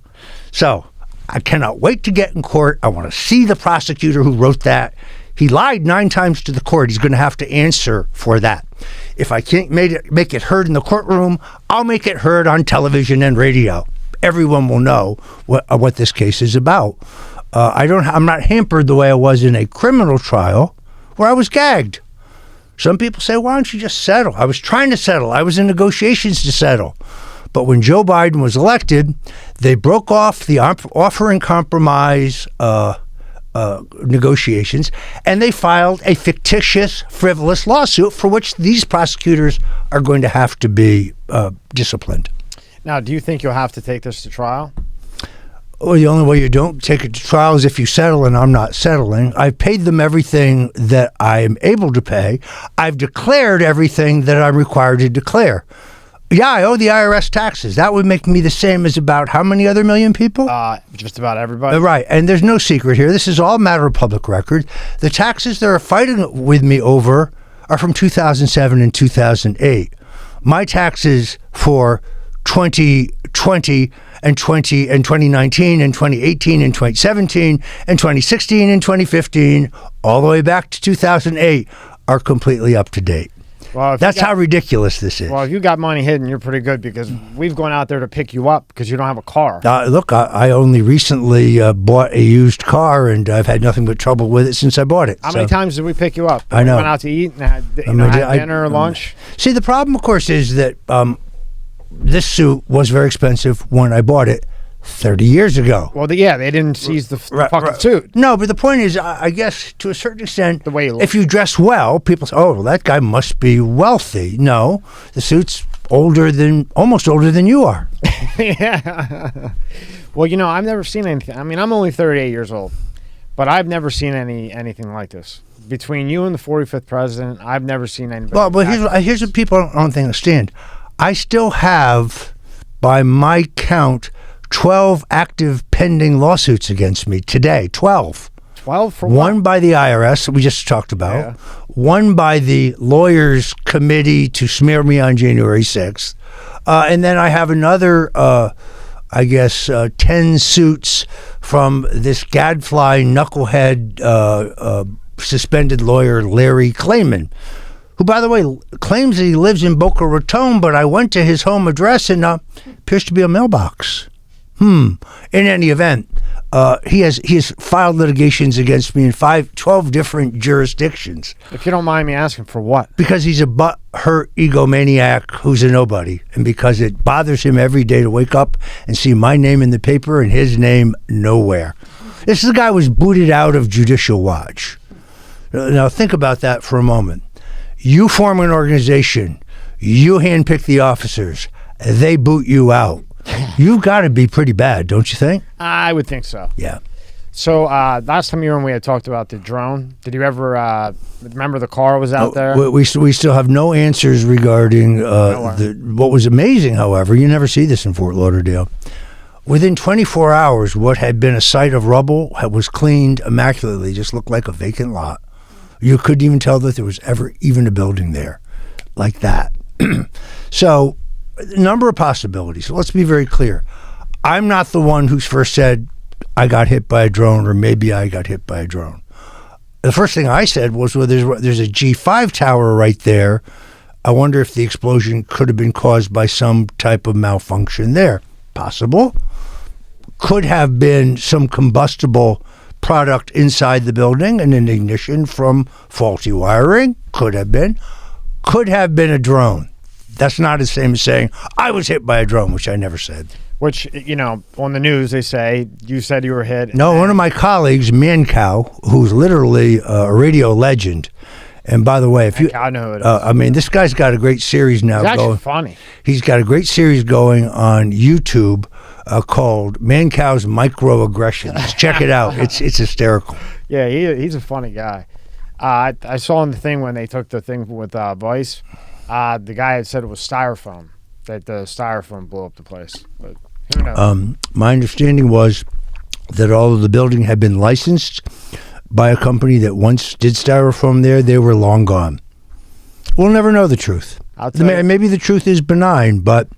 So I cannot wait to get in court. I want to see the prosecutor who wrote that. He lied 9 times to the court. He's going to have to answer for that. If I can't make it heard in the courtroom, I'll make it heard on television and radio. Everyone will know what this case is about. I'm not hampered the way I was in a criminal trial where I was gagged. Some people say, why don't you just settle? I was trying to settle. I was in negotiations to settle. But when Joe Biden was elected, they broke off the offer in compromise negotiations, and they filed a fictitious, frivolous lawsuit for which these prosecutors are going to have to be disciplined. Now, do you think you'll have to take this to trial? Well, the only way you don't take it to trial is if you settle, and I'm not settling. I've paid them everything that I am able to pay. I've declared everything that I'm required to declare. Yeah, I owe the IRS taxes. That would make me the same as about how many other million people? Just about everybody. Right, and there's no secret here. This is all a matter of public record. The taxes they're fighting with me over are from 2007 and 2008. My taxes for 2020 and 2019 and 2018 and 2017 and 2016 and 2015, all the way back to 2008, are completely up to date. Well, that's how ridiculous this is. Well, if you got money hidden, you're pretty good, because we've gone out there to pick you up because you don't have a car. Look, I only recently bought a used car, and I've had nothing but trouble with it since I bought it. How many times did we pick you up? I know. We went out to eat and had dinner or lunch. See, the problem, of course, is that this suit was very expensive when I bought it 30 years ago. Well, they didn't seize the fucking suit. No, but the point is, I guess, to a certain extent, the way you look. If you dress well, people say, oh, well, that guy must be wealthy. No, the suit's almost older than you are. Yeah. Well, I've never seen anything. I mean, I'm only 38 years old, but I've never seen anything like this. Between you and the 45th president, I've never seen anybody. Well, but here's what people don't understand. I still have, by my count, 12 active pending lawsuits against me today. 12. 12 for one what? By the IRS, we just talked about. Yeah. One by the lawyers' committee to smear me on January 6th. And then I have another, 10 suits from this gadfly, knucklehead, suspended lawyer Larry Klayman, who, by the way, claims that he lives in Boca Raton, but I went to his home address and appears to be a mailbox. In any event, he has filed litigations against me in 12 different jurisdictions. If you don't mind me asking, for what? Because he's a butt-hurt egomaniac who's a nobody, and because it bothers him every day to wake up and see my name in the paper and his name nowhere. This guy was booted out of Judicial Watch. Now think about that for a moment. You form an organization, you handpick the officers, they boot you out. You've got to be pretty bad, don't you think? I would think so. Yeah. So last time you were on, we had talked about the drone. Did you ever remember the car was out there? We still have no answers regarding what was amazing, however. You never see this in Fort Lauderdale. Within 24 hours, what had been a site of rubble was cleaned immaculately, just looked like a vacant lot. You couldn't even tell that there was ever even a building there like that. So, a number of possibilities. Let's be very clear. I'm not the one who's first said, I got hit by a drone, or maybe I got hit by a drone. The first thing I said was, well, there's a G5 tower right there. I wonder if the explosion could have been caused by some type of malfunction there. Possible. Could have been some combustible product inside the building and an ignition from faulty wiring. Could have been. Could have been a drone. That's not the same as saying, I was hit by a drone, which I never said. Which, on the news, they say, you said you were hit. No, one of my colleagues, Mancow, who's literally a radio legend. And by the way, I know who it is. This guy's got a great series now going. He's going. actually funny. He's got a great series going on YouTube called Mancow's Microaggressions. Check it out. It's hysterical. Yeah, he's a funny guy. I saw in the thing when they took the thing with Vice, the guy had said it was styrofoam, that the styrofoam blew up the place. But who knows? My understanding was that although the building had been licensed by a company that once did styrofoam there, they were long gone. We'll never know the truth. Maybe the truth is benign, but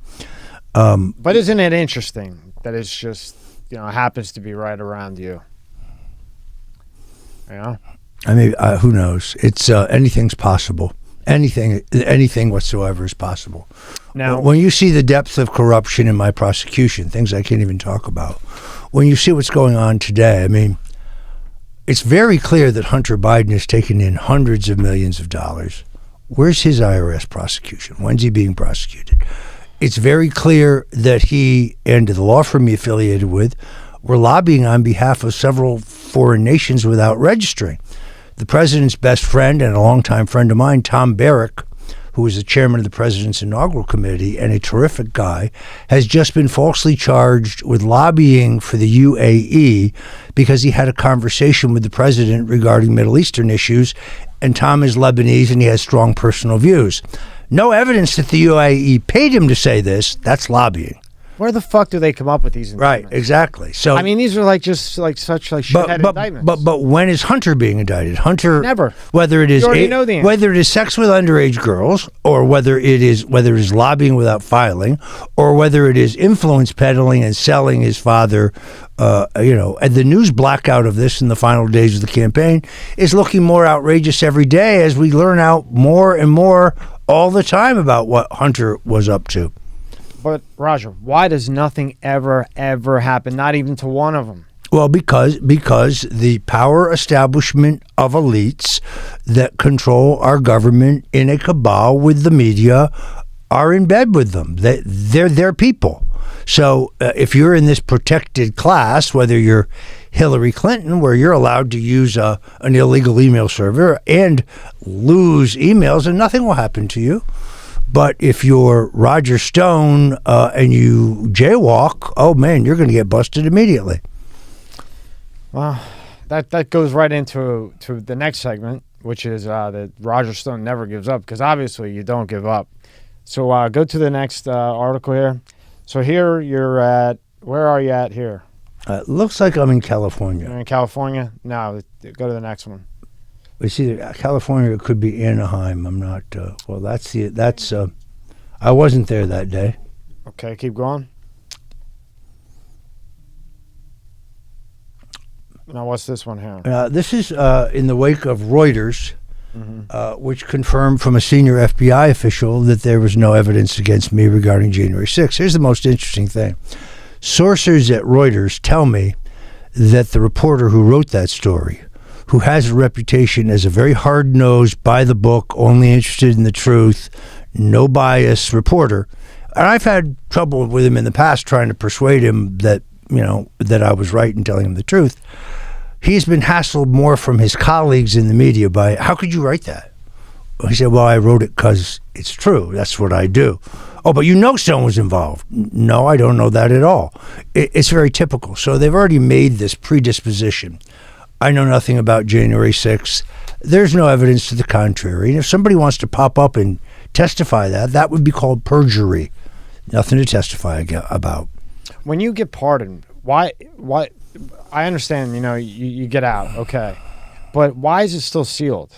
isn't it interesting that it's just, happens to be right around you? Yeah. I mean, who knows? It's anything's possible. Anything whatsoever is possible. Now, when you see the depth of corruption in my prosecution, things I can't even talk about, when you see what's going on today, I mean, it's very clear that Hunter Biden has taken in hundreds of millions of dollars. Where's his IRS prosecution? When's he being prosecuted? It's very clear that he and the law firm he affiliated with were lobbying on behalf of several foreign nations without registering. The president's best friend and a longtime friend of mine, Tom Barrack, who was the chairman of the president's inaugural committee and a terrific guy, has just been falsely charged with lobbying for the UAE because he had a conversation with the president regarding Middle Eastern issues, and Tom is Lebanese and he has strong personal views. No evidence that the UAE paid him to say this. That's lobbying. Where the fuck do they come up with these indictments? Right, exactly. So I mean, these are such shithead indictments. But when is Hunter being indicted? Hunter never. Whether it is whether it is sex with underage girls, or whether it is lobbying without filing, or whether it is influence peddling and selling his father, and the news blackout of this in the final days of the campaign is looking more outrageous every day as we learn out more and more all the time about what Hunter was up to. But, Roger, why does nothing ever happen, not even to one of them? Well, because the power establishment of elites that control our government in a cabal with the media are in bed with them. They're their people. So if you're in this protected class, whether you're Hillary Clinton, where you're allowed to use an illegal email server and lose emails and nothing will happen to you. But if you're Roger Stone and you jaywalk, oh man, you're going to get busted immediately. Well, that goes right into the next segment, which is that Roger Stone never gives up, because obviously you don't give up. So go to the next article here. So here you're at, where are you at here? Looks like I'm in California. You're in California? No, go to the next one. It's either California, it could be Anaheim. I'm not. I wasn't there that day. Okay, keep going. Now, what's this one here? This is in the wake of Reuters, which confirmed from a senior FBI official that there was no evidence against me regarding January 6th. Here's the most interesting thing. Sources at Reuters tell me that the reporter who wrote that story, who has a reputation as a very hard-nosed, by-the-book, only interested in the truth, no bias reporter. And I've had trouble with him in the past trying to persuade him that, that I was right in telling him the truth. He's been hassled more from his colleagues in the media by, how could you write that? He said, well, I wrote it because it's true. That's what I do. Oh, but Stone was involved. No, I don't know that at all. It's very typical. So they've already made this predisposition. I know nothing about January 6th. There's no evidence to the contrary. And if somebody wants to pop up and testify that would be called perjury. Nothing to testify about. When you get pardoned, why? I understand, you get out, okay. But why is it still sealed?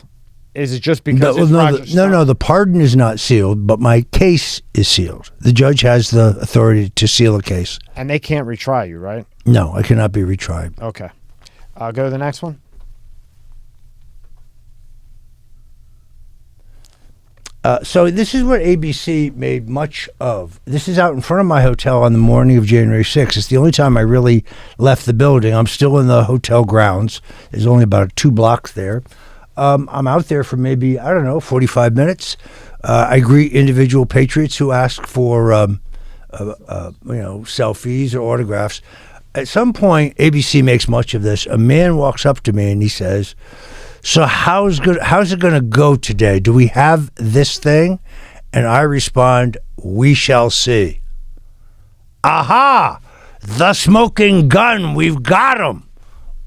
Is it just because No, the pardon is not sealed, but my case is sealed. The judge has the authority to seal a case. And they can't retry you, right? No, I cannot be retried. Okay. Go to the next one. So this is what ABC made much of. This is out in front of my hotel on the morning of January 6th. It's the only time I really left the building. I'm still in the hotel grounds. There's only about 2 blocks there. I'm out there for maybe, 45 minutes. I greet individual patriots who ask for, selfies or autographs. At some point, ABC makes much of this. A man walks up to me and he says, so how's it going to go today? Do we have this thing? And I respond, we shall see. Aha! The smoking gun. We've got him.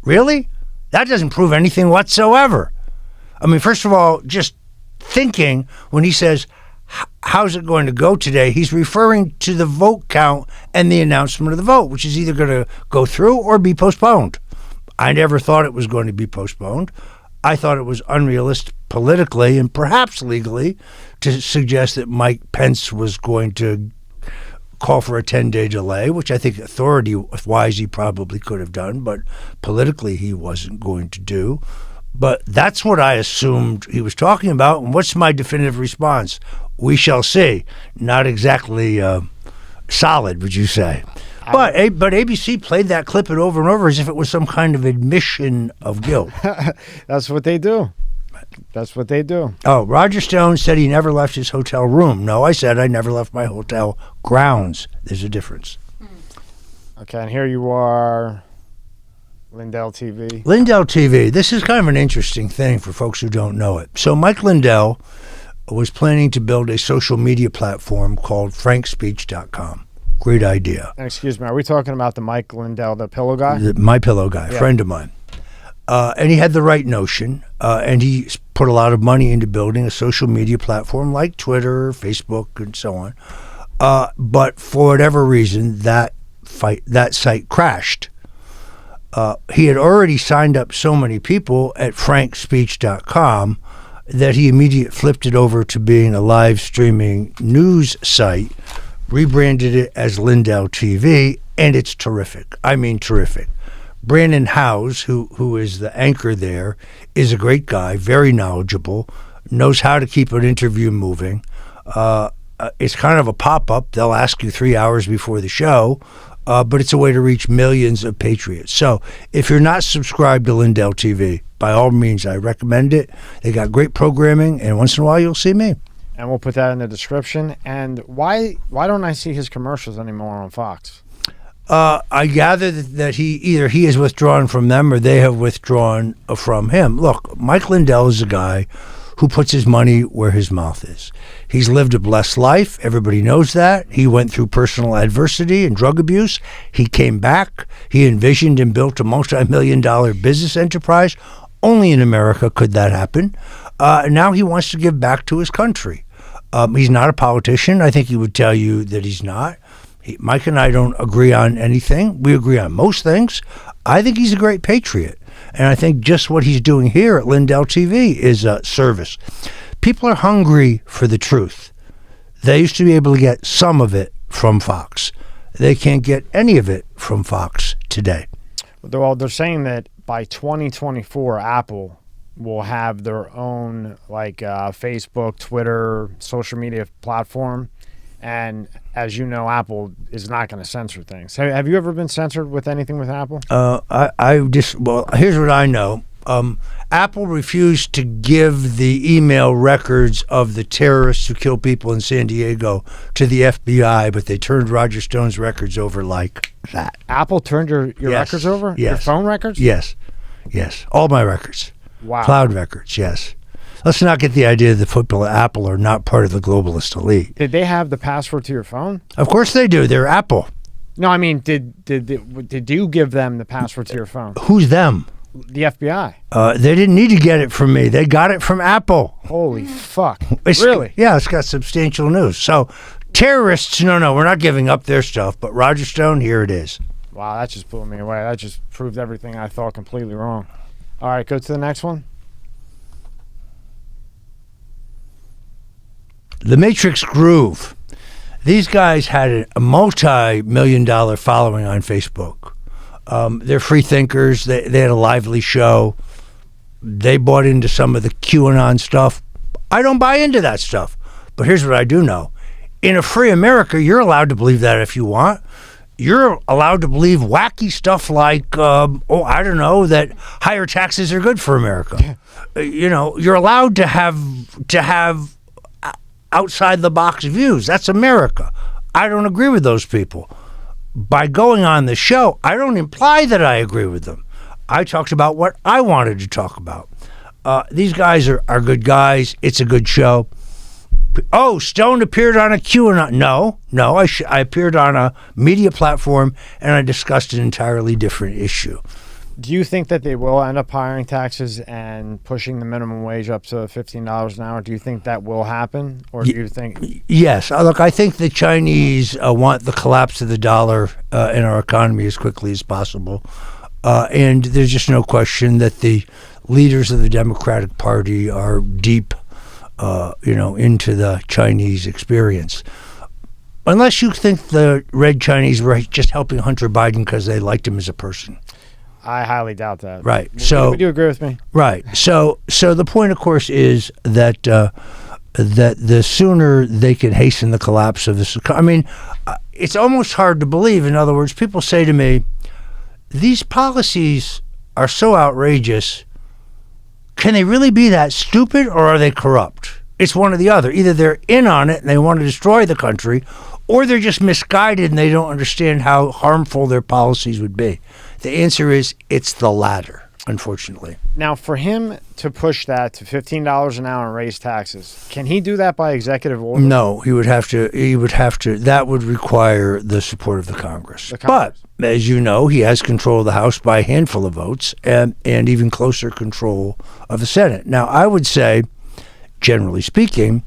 Really? That doesn't prove anything whatsoever. I mean, first of all, just thinking when he says, how's it going to go today? He's referring to the vote count and the announcement of the vote, which is either going to go through or be postponed. I never thought it was going to be postponed. I thought it was unrealistic politically and perhaps legally to suggest that Mike Pence was going to call for a 10-day delay, which I think authority-wise he probably could have done, but politically he wasn't going to do. But that's what I assumed he was talking about. And what's my definitive response? We shall see. Not exactly solid, would you say? But ABC played that clip over and over as if it was some kind of admission of guilt. That's what they do. That's what they do. Oh, Roger Stone said he never left his hotel room. No, I said I never left my hotel grounds. There's a difference. Okay, and here you are. Lindell TV. Lindell TV. This is kind of an interesting thing for folks who don't know it. So Mike Lindell was planning to build a social media platform called frankspeech.com. Great idea. And excuse me, are we talking about the Mike Lindell, the pillow guy? My pillow guy, friend of mine. And he had the right notion, and he put a lot of money into building a social media platform like Twitter, Facebook, and so on. But for whatever reason, that site crashed. He had already signed up so many people at frankspeech.com that he immediately flipped it over to being a live streaming news site, rebranded it as Lindell TV, and it's terrific. I mean, terrific. Brandon Howes, who is the anchor there, is a great guy, very knowledgeable, knows how to keep an interview moving. It's kind of a pop-up. They'll ask you 3 hours before the show, but it's a way to reach millions of patriots. So if you're not subscribed to Lindell TV, by all means, I recommend it. They got great programming, and once in a while you'll see me. And we'll put that in the description. And why don't I see his commercials anymore on Fox? I gather that he has withdrawn from them or they have withdrawn from him. Look, Mike Lindell is a guy who puts his money where his mouth is. He's lived a blessed life. Everybody knows that. He went through personal adversity and drug abuse. He came back. He envisioned and built a multi-million-dollar business enterprise. Only in America could that happen. Now he wants to give back to his country. He's not a politician. I think he would tell you that he's not. Mike and I don't agree on anything. We agree on most things. I think he's a great patriot. And I think just what he's doing here at Lindell TV is service. People are hungry for the truth. They used to be able to get some of it from Fox. They can't get any of it from Fox today. Well, they're saying that by 2024, Apple will have their own Facebook, Twitter, social media platform. And as you know, Apple is not going to censor things. Have you ever been censored with anything with Apple? Here's what I know. Apple refused to give the email records of the terrorists who killed people in San Diego to the FBI, but they turned Roger Stone's records over like that. Apple turned your records over? Yes. Your phone records? Yes. All my records. Wow. Cloud records, yes. Let's not get the idea that football and Apple are not part of the globalist elite. Did they have the password to your phone? Of course they do. They're Apple. No, I mean, did you give them the password to your phone? Who's them? The FBI. They didn't need to get it from me. They got it from Apple. Holy fuck. Really? Yeah, it's got substantial news. So terrorists, no, we're not giving up their stuff. But Roger Stone, here it is. Wow, that just blew me away. That just proved everything I thought completely wrong. All right, go to the next one. The Matrix Groove. These guys had a multi-million-dollar following on Facebook. They're free thinkers. They had a lively show. They bought into some of the QAnon stuff. I don't buy into that stuff. But here's what I do know. In a free America, you're allowed to believe that if you want. You're allowed to believe wacky stuff like, that higher taxes are good for America. You're allowed to have outside the box views. That's America. I don't agree with those people. By going on the show, I don't imply that I agree with them. I talked about what I wanted to talk about. These guys are good guys. It's a good show. Oh, Stone appeared on a QAnon. No, I appeared on a media platform and I discussed an entirely different issue. Do you think that they will end up hiring taxes and pushing the minimum wage up to $15 an hour? Do you think that will happen? Or do you think... Yes. Look, I think the Chinese want the collapse of the dollar in our economy as quickly as possible. And there's just no question that the leaders of the Democratic Party are deep, into the Chinese experience. Unless you think the red Chinese were just helping Hunter Biden because they liked him as a person. I highly doubt that. Right. So would you agree with me? Right. So the point, of course, is that that the sooner they can hasten the collapse of this. I mean, it's almost hard to believe. In other words, people say to me, "These policies are so outrageous. Can they really be that stupid, or are they corrupt?" It's one or the other. Either they're in on it and they want to destroy the country, or they're just misguided and they don't understand how harmful their policies would be. The answer is it's the latter, unfortunately. Now, for him to push that to $15 an hour and raise taxes, can he do that by executive order? No, he would have to. That would require the support of the Congress. But as you know, he has control of the House by a handful of votes, and even closer control of the Senate. Now, I would say, generally speaking,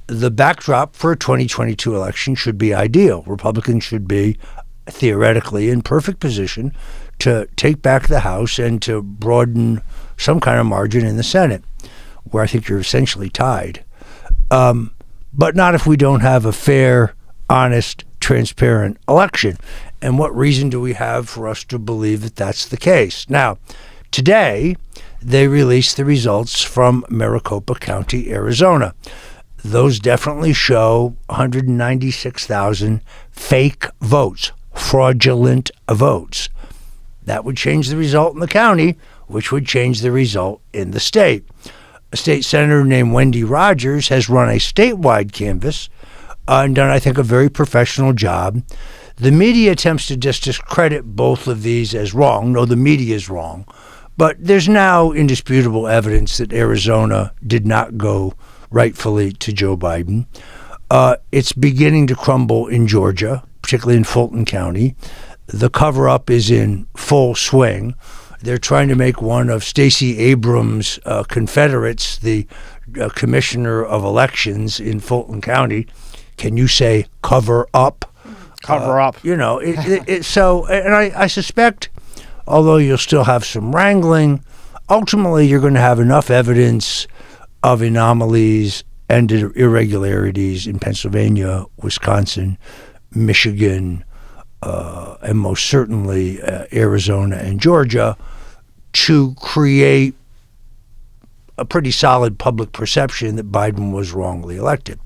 the backdrop for a 2022 election should be ideal. Republicans should be theoretically in perfect position to take back the House and to broaden some kind of margin in the Senate, where I think you're essentially tied. But not if we don't have a fair, honest, transparent election. And what reason do we have for us to believe that that's the case? Now, today, they released the results from Maricopa County, Arizona. Those definitely show 196,000 fake votes, fraudulent votes. That would change the result in the county, which would change the result in the state. A state senator named Wendy Rogers has run a statewide canvass and done, I think, a very professional job. The media attempts to discredit both of these as wrong. No, the media is wrong. But there's now indisputable evidence that Arizona did not go rightfully to Joe Biden. It's beginning to crumble in Georgia, particularly in Fulton County. The cover-up is in full swing. They're trying to make one of Stacey Abrams' Confederates the commissioner of elections in Fulton County. Can you say cover up? Cover up. So, and I suspect, although you'll still have some wrangling, ultimately you're going to have enough evidence of anomalies and irregularities in Pennsylvania, Wisconsin, Michigan, and most certainly Arizona and Georgia, to create a pretty solid public perception that Biden was wrongly elected.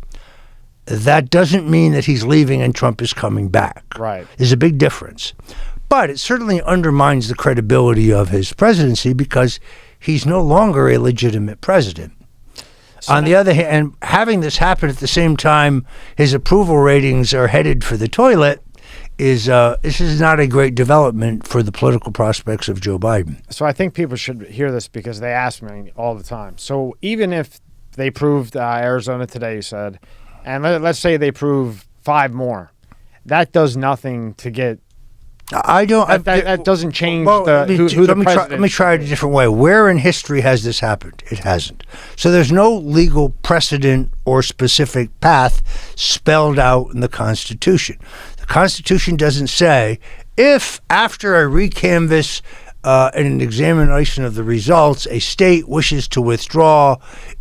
That doesn't mean that he's leaving and Trump is coming back. Right. There's a big difference. But it certainly undermines the credibility of his presidency because he's no longer a legitimate president. On the other hand, and having this happen at the same time his approval ratings are headed for the toilet, this is not a great development for the political prospects of Joe Biden. So I think people should hear this because they ask me all the time. So even if they proved Arizona today, you said, and let's say they prove 5 more, that does nothing to get. That doesn't change who the president. Let me try it a different way. Where in history has this happened? It hasn't. So there's no legal precedent or specific path spelled out in the Constitution. The Constitution doesn't say if after a recanvass and an examination of the results, a state wishes to withdraw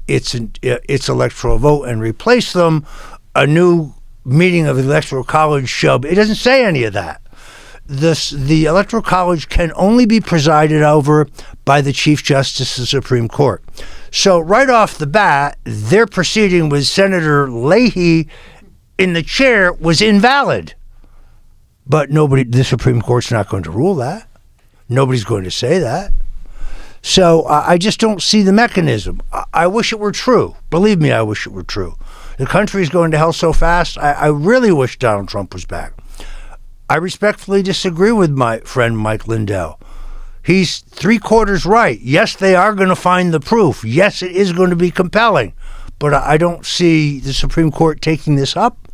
its electoral vote and replace them, a new meeting of the Electoral College shall be. It doesn't say any of that. The Electoral College can only be presided over by the Chief Justice of the Supreme Court. So right off the bat, their proceeding with Senator Leahy in the chair was invalid. But the Supreme Court's not going to rule that. Nobody's going to say that. So I just don't see the mechanism. I wish it were true. Believe me, I wish it were true. The country is going to hell so fast. I really wish Donald Trump was back. I respectfully disagree with my friend Mike Lindell. He's 3/4 right. Yes, they are going to find the proof. Yes, it is going to be compelling. But I don't see the Supreme Court taking this up,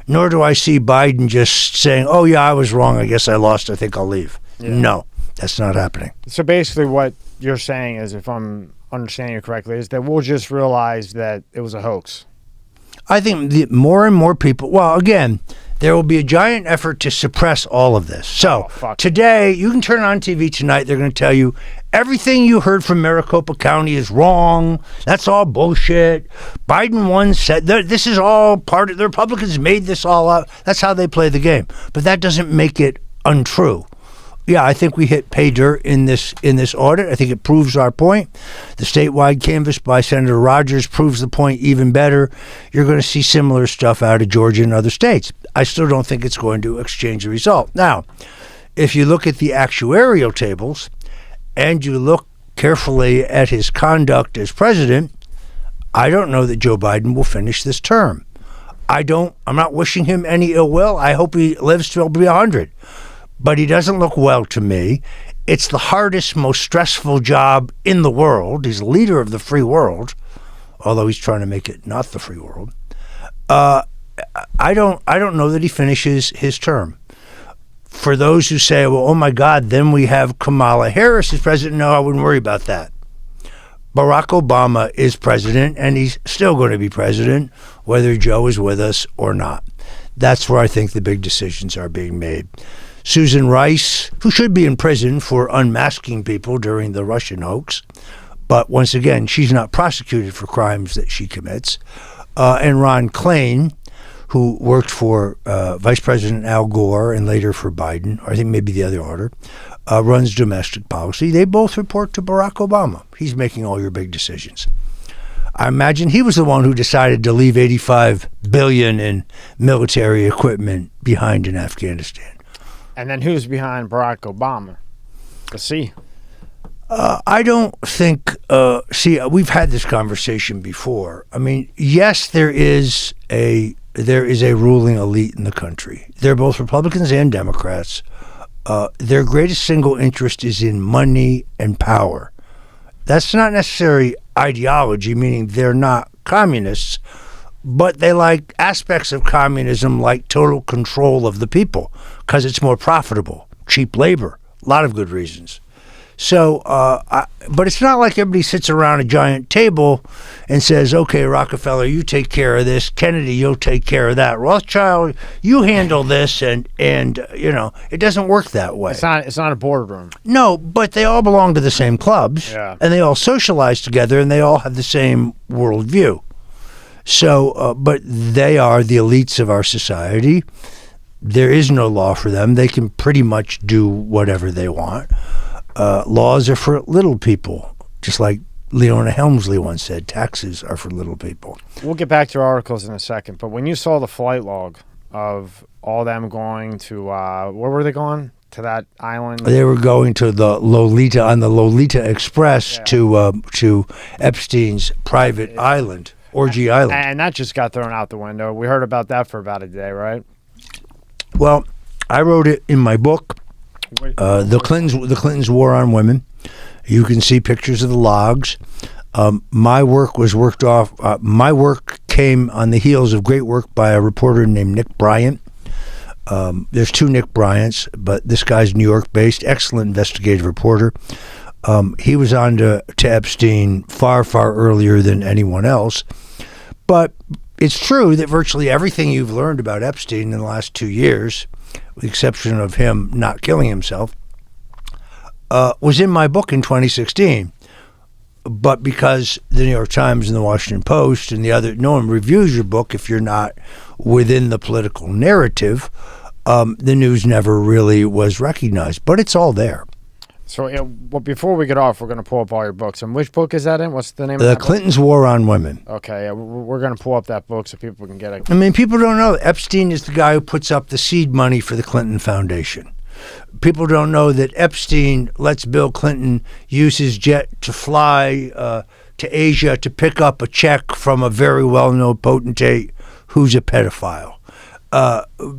nor do I see Biden just saying, oh, yeah, I was wrong. I guess I lost. I think I'll leave. Yeah. No, that's not happening. So basically what you're saying is, if I'm understanding you correctly, is that we'll just realize that it was a hoax. I think more and more people, well, again, there will be a giant effort to suppress all of this. So today, you can turn on TV tonight. They're going to tell you everything you heard from Maricopa County is wrong. That's all bullshit. Biden won. Said this is all part of the Republicans made this all up. That's how they play the game. But that doesn't make it untrue. Yeah, I think we hit pay dirt in this audit. I think it proves our point. The statewide canvass by Senator Rogers proves the point even better. You're going to see similar stuff out of Georgia and other states. I still don't think it's going to exchange the result. Now, if you look at the actuarial tables and you look carefully at his conduct as president, I don't know that Joe Biden will finish this term. I'm not wishing him any ill will. I hope he lives to be 100. but he doesn't look well to me. It's the hardest, most stressful job in the world. He's leader of the free world, although he's trying to make it not the free world. I don't know that he finishes his term. For those who say, well, oh my God, then we have Kamala Harris as president. No, I wouldn't worry about that. Barack Obama is president, and he's still going to be president, whether Joe is with us or not. That's where I think the big decisions are being made. Susan Rice, who should be in prison for unmasking people during the Russian hoax, but once again, she's not prosecuted for crimes that she commits. And Ron Klain, who worked for Vice President Al Gore and later for Biden, or I think maybe the other order, runs domestic policy. They both report to Barack Obama. He's making all your big decisions. I imagine he was the one who decided to leave $85 billion in military equipment behind in Afghanistan. And then who's behind Barack Obama? The C. I don't think, we've had this conversation before. I mean, yes, there is a ruling elite in the country. They're both Republicans and Democrats. Their greatest single interest is in money and power. That's not necessarily ideology, meaning they're not communists, but they like aspects of communism like total control of the people because it's more profitable, cheap labor, a lot of good reasons. So, but it's not like everybody sits around a giant table and says, okay, Rockefeller, you take care of this. Kennedy, you'll take care of that. Rothschild, you handle this. And it doesn't work that way. It's not a boardroom. No, but they all belong to the same clubs. Yeah. And they all socialize together and they all have the same worldview. So, but they are the elites of our society. There is no law for them. They can pretty much do whatever they want. Laws are for little people, just like Leona Helmsley once said, taxes are for little people. We'll get back to your articles in a second, but when you saw the flight log of all them going to, where were they going? To that island? They were going to the Lolita, on the Lolita Express to Epstein's private island, Orgy Island. And that just got thrown out the window. We heard about that for about a day, right? Well, I wrote it in my book. The Clintons' War on Women. You can see pictures of the logs. My work was worked off. My work came on the heels of great work by a reporter named Nick Bryant. There's two Nick Bryants, but this guy's New York-based, excellent investigative reporter. He was on to Epstein far, far earlier than anyone else. But it's true that virtually everything you've learned about Epstein in the last 2 years, with the exception of him not killing himself, was in my book in 2016. But because the New York Times and the Washington Post and no one reviews your book if you're not within the political narrative, the news never really was recognized. But it's all there. So, well, before we get off, we're going to pull up all your books. And which book is that in? What's the name of that book? The Clintons' War on Women. Okay, we're going to pull up that book so people can get it. I mean, people don't know. Epstein is the guy who puts up the seed money for the Clinton Foundation. People don't know that Epstein lets Bill Clinton use his jet to fly to Asia to pick up a check from a very well-known potentate who's a pedophile.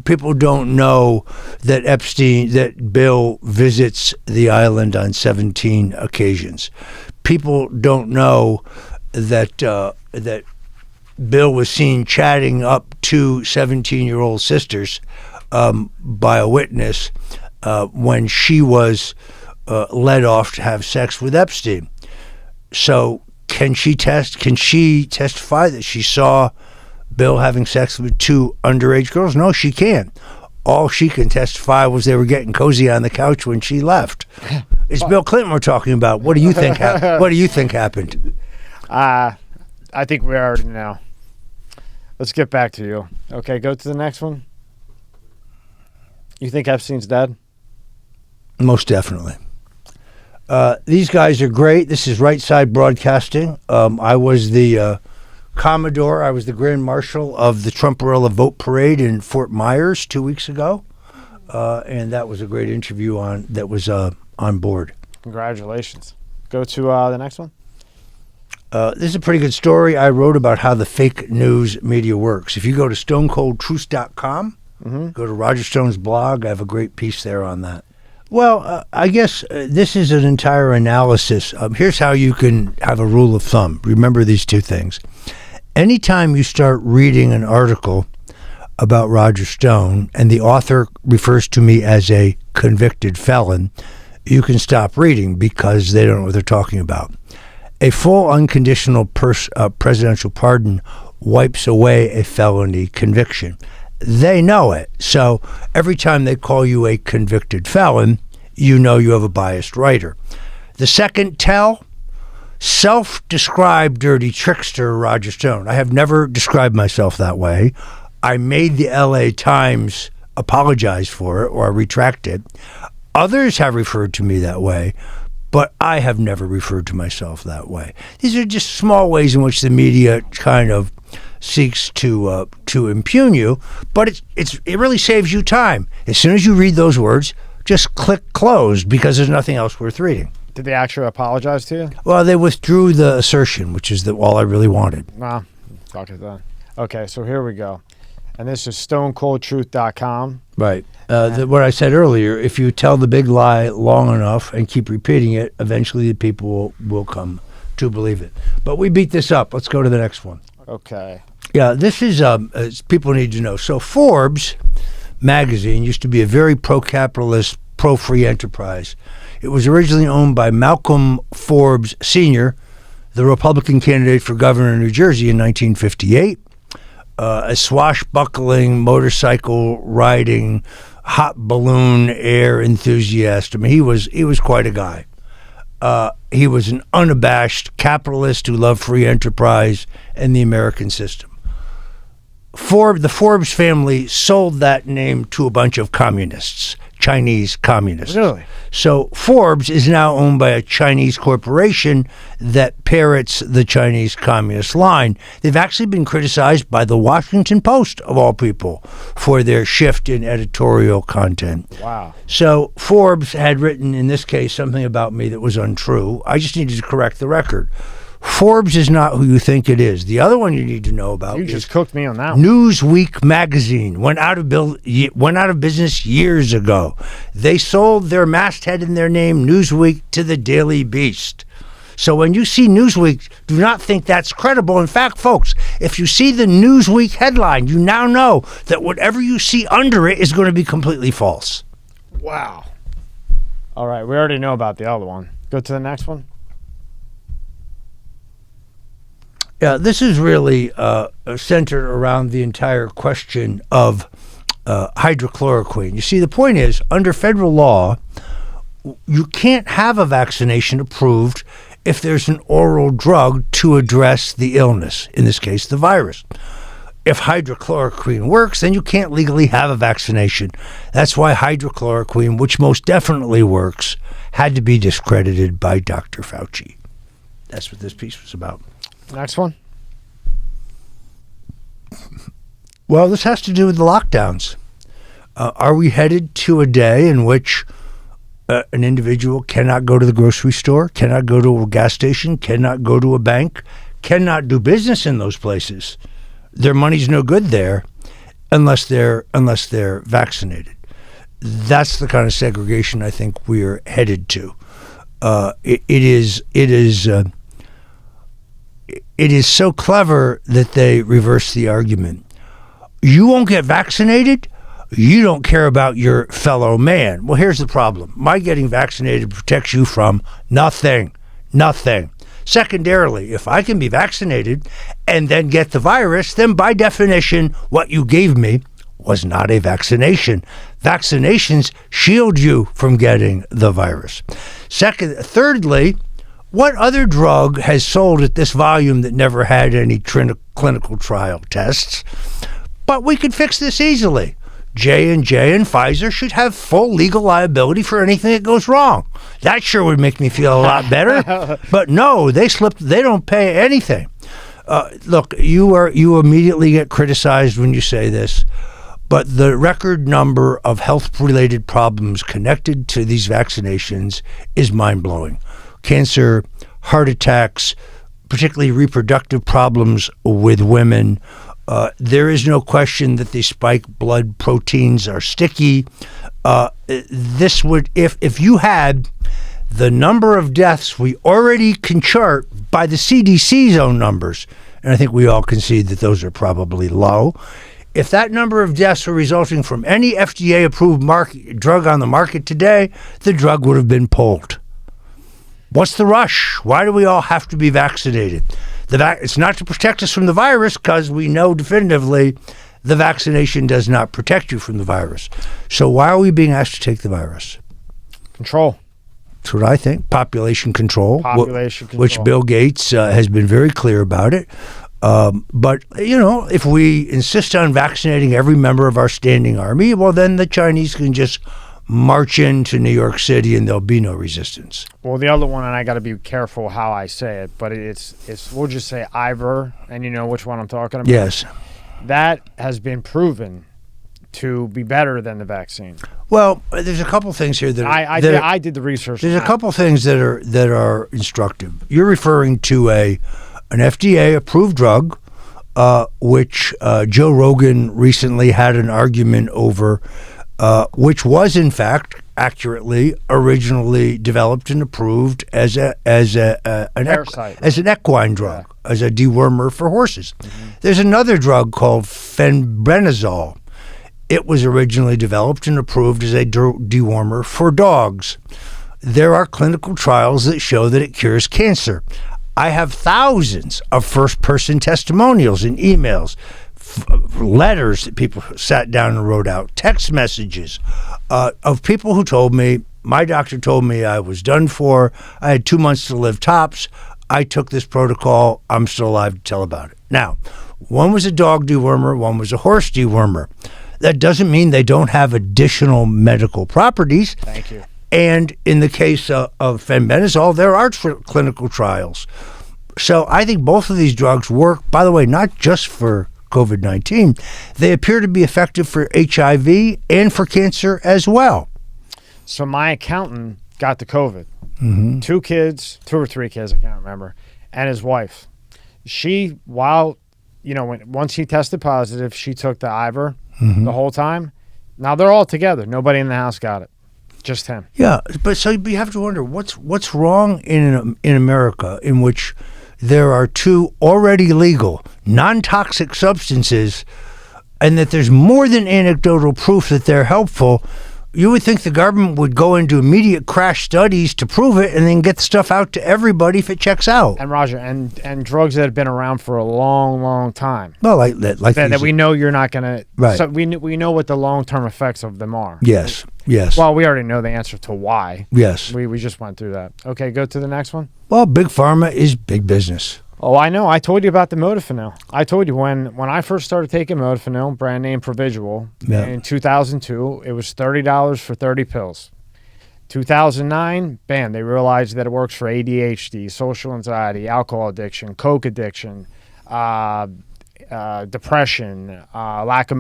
People don't know that Bill visits the island on 17 occasions. People don't know that Bill was seen chatting up two 17-year-old sisters by a witness when she was led off to have sex with Epstein. So can she testify that she saw Bill having sex with two underage girls? No, she can't. All she can testify was they were getting cozy on the couch when she left. It's Bill Clinton we're talking about. What do you think? What do you think happened? I think we already know. Let's get back to you. Okay, go to the next one. You think Epstein's dead? Most definitely. These guys are great. This is Right Side Broadcasting. I was the Commodore. I was the Grand Marshal of the Trumparella Vote Parade in Fort Myers 2 weeks ago, and that was a great interview on board. Congratulations. Go to the next one. This is a pretty good story I wrote about how the fake news media works. If you go to stonecoldtruth.com, Go to Roger Stone's blog. I have a great piece there on that. Well, I guess this is an entire analysis. Here's how you can have a rule of thumb. Remember these two things. Anytime you start reading an article about Roger Stone and the author refers to me as a convicted felon, you can stop reading because they don't know what they're talking about. A full unconditional presidential pardon wipes away a felony conviction. They know it. So every time they call you a convicted felon, you know you have a biased writer. The second tell, self-described dirty trickster Roger Stone. I have never described myself that way. I made the LA Times apologize for it or retract it. Others have referred to me that way, but I have never referred to myself that way. These are just small ways in which the media kind of seeks to impugn you, but it really saves you time. As soon as you read those words, just click close because there's nothing else worth reading. Did they actually apologize to you? Well, they withdrew the assertion, which is all I really wanted. Nah, fuck it then. Okay, so here we go. And this is stonecoldtruth.com. Right. What I said earlier, if you tell the big lie long enough and keep repeating it, eventually the people will come to believe it. But we beat this up. Let's go to the next one. Okay. Yeah, this is, people need to know. So Forbes magazine used to be a very pro-capitalist, pro-free enterprise. It was originally owned by Malcolm Forbes Sr., the Republican candidate for governor of New Jersey in 1958. A swashbuckling, motorcycle riding, hot balloon air enthusiast. I mean, he was quite a guy. He was an unabashed capitalist who loved free enterprise and the American system. The Forbes family sold that name to a bunch of communists, Chinese communists. Really? So Forbes is now owned by a Chinese corporation that parrots the Chinese communist line. They've actually been criticized by the Washington Post, of all people, for their shift in editorial content. Wow. So Forbes had written, in this case, something about me that was untrue. I just needed to correct the record. Forbes is not who you think it is. The other one you need to know about is just cooked me on that one. Newsweek magazine went out of business years ago. They sold their masthead and their name, Newsweek, to the Daily Beast. So when you see Newsweek, do not think that's credible. In fact, folks, if you see the Newsweek headline, you now know that whatever you see under it is going to be completely false. Wow. All right, we already know about the other one. Go to the next one. Yeah, this is really centered around the entire question of hydrochloroquine. You see, the point is, under federal law, you can't have a vaccination approved if there's an oral drug to address the illness, in this case, the virus. If hydrochloroquine works, then you can't legally have a vaccination. That's why hydrochloroquine, which most definitely works, had to be discredited by Dr. Fauci. That's what this piece was about. Next one. Well, this has to do with the lockdowns. Are we headed to a day in which an individual cannot go to the grocery store, cannot go to a gas station, cannot go to a bank, cannot do business in those places? Their money's no good there unless they're vaccinated. That's the kind of segregation I think we're headed to. It is so clever that they reverse the argument. You won't get vaccinated? You don't care about your fellow man. Well, here's the problem. My getting vaccinated protects you from nothing. Nothing. Secondarily, if I can be vaccinated and then get the virus, then by definition, what you gave me was not a vaccination. Vaccinations shield you from getting the virus. Thirdly, what other drug has sold at this volume that never had any clinical trial tests? But we could fix this easily. J&J and Pfizer should have full legal liability for anything that goes wrong. That sure would make me feel a lot better. But no, they don't pay anything. Look, you immediately get criticized when you say this, but the record number of health-related problems connected to these vaccinations is mind-blowing. Cancer, heart attacks, particularly reproductive problems with women, There is no question that the spike blood proteins are sticky. This would, if you had the number of deaths we already can chart by the CDC's own numbers, and I think we all concede that those are probably low. If that number of deaths were resulting from any FDA-approved drug on the market today, the drug would have been pulled. What's the rush? Why do we all have to be vaccinated? It's not to protect us from the virus, because we know definitively the vaccination does not protect you from the virus. So why are we being asked to take the virus? Control. That's what I think. Population control. Population control. Which Bill Gates has been very clear about it. But, if we insist on vaccinating every member of our standing army, well, then the Chinese can just march into New York City and there'll be no resistance. Well, the other one, and I got to be careful how I say it, but it's we'll just say Ivor, and you know which one I'm talking about? Yes. That has been proven to be better than the vaccine. Well, there's a couple things here that I did the research. There's a couple things that are instructive. You're referring to an FDA-approved drug, which Joe Rogan recently had an argument over, which was in fact accurately originally developed and approved as an equine drug, as a dewormer for horses. Mm-hmm. There's another drug called fenbendazole. It was originally developed and approved as a dewormer for dogs. There are clinical trials that show that it cures cancer. I have thousands of first-person testimonials and emails, letters that people sat down and wrote out, text messages of people who told me, my doctor told me I was done for, I had 2 months to live tops, I took this protocol, I'm still alive to tell about it. Now, one was a dog dewormer, one was a horse dewormer. That doesn't mean they don't have additional medical properties. Thank you. And in the case of fenbendazole, there are clinical trials. So I think both of these drugs work, by the way, not just for COVID-19. They appear to be effective for HIV and for cancer as well. So my accountant got the COVID. Mm-hmm. 2 or 3 kids, I can't remember, and his wife. She, once he tested positive, she took the Ivor the whole time. Now they're all together. Nobody in the house got it. Just him. Yeah, but so you have to wonder what's wrong in America, in which there are 2 already legal non-toxic substances, and that there's more than anecdotal proof that they're helpful. You would think the government would go into immediate crash studies to prove it and then get the stuff out to everybody if it checks out. And Roger, and drugs that have been around for a long, long time. Well, like that we know you're not going to. Right. So we know what the long-term effects of them are. Yes. Well, we already know the answer to why. Yes. We just went through that. Okay, go to the next one. Well, big pharma is big business. Oh, I know. I told you about the modafinil. I told you when I first started taking modafinil, brand name Provigil, in 2002, it was $30 for 30 pills. 2009, bam, they realized that it works for ADHD, social anxiety, alcohol addiction, coke addiction, depression, lack of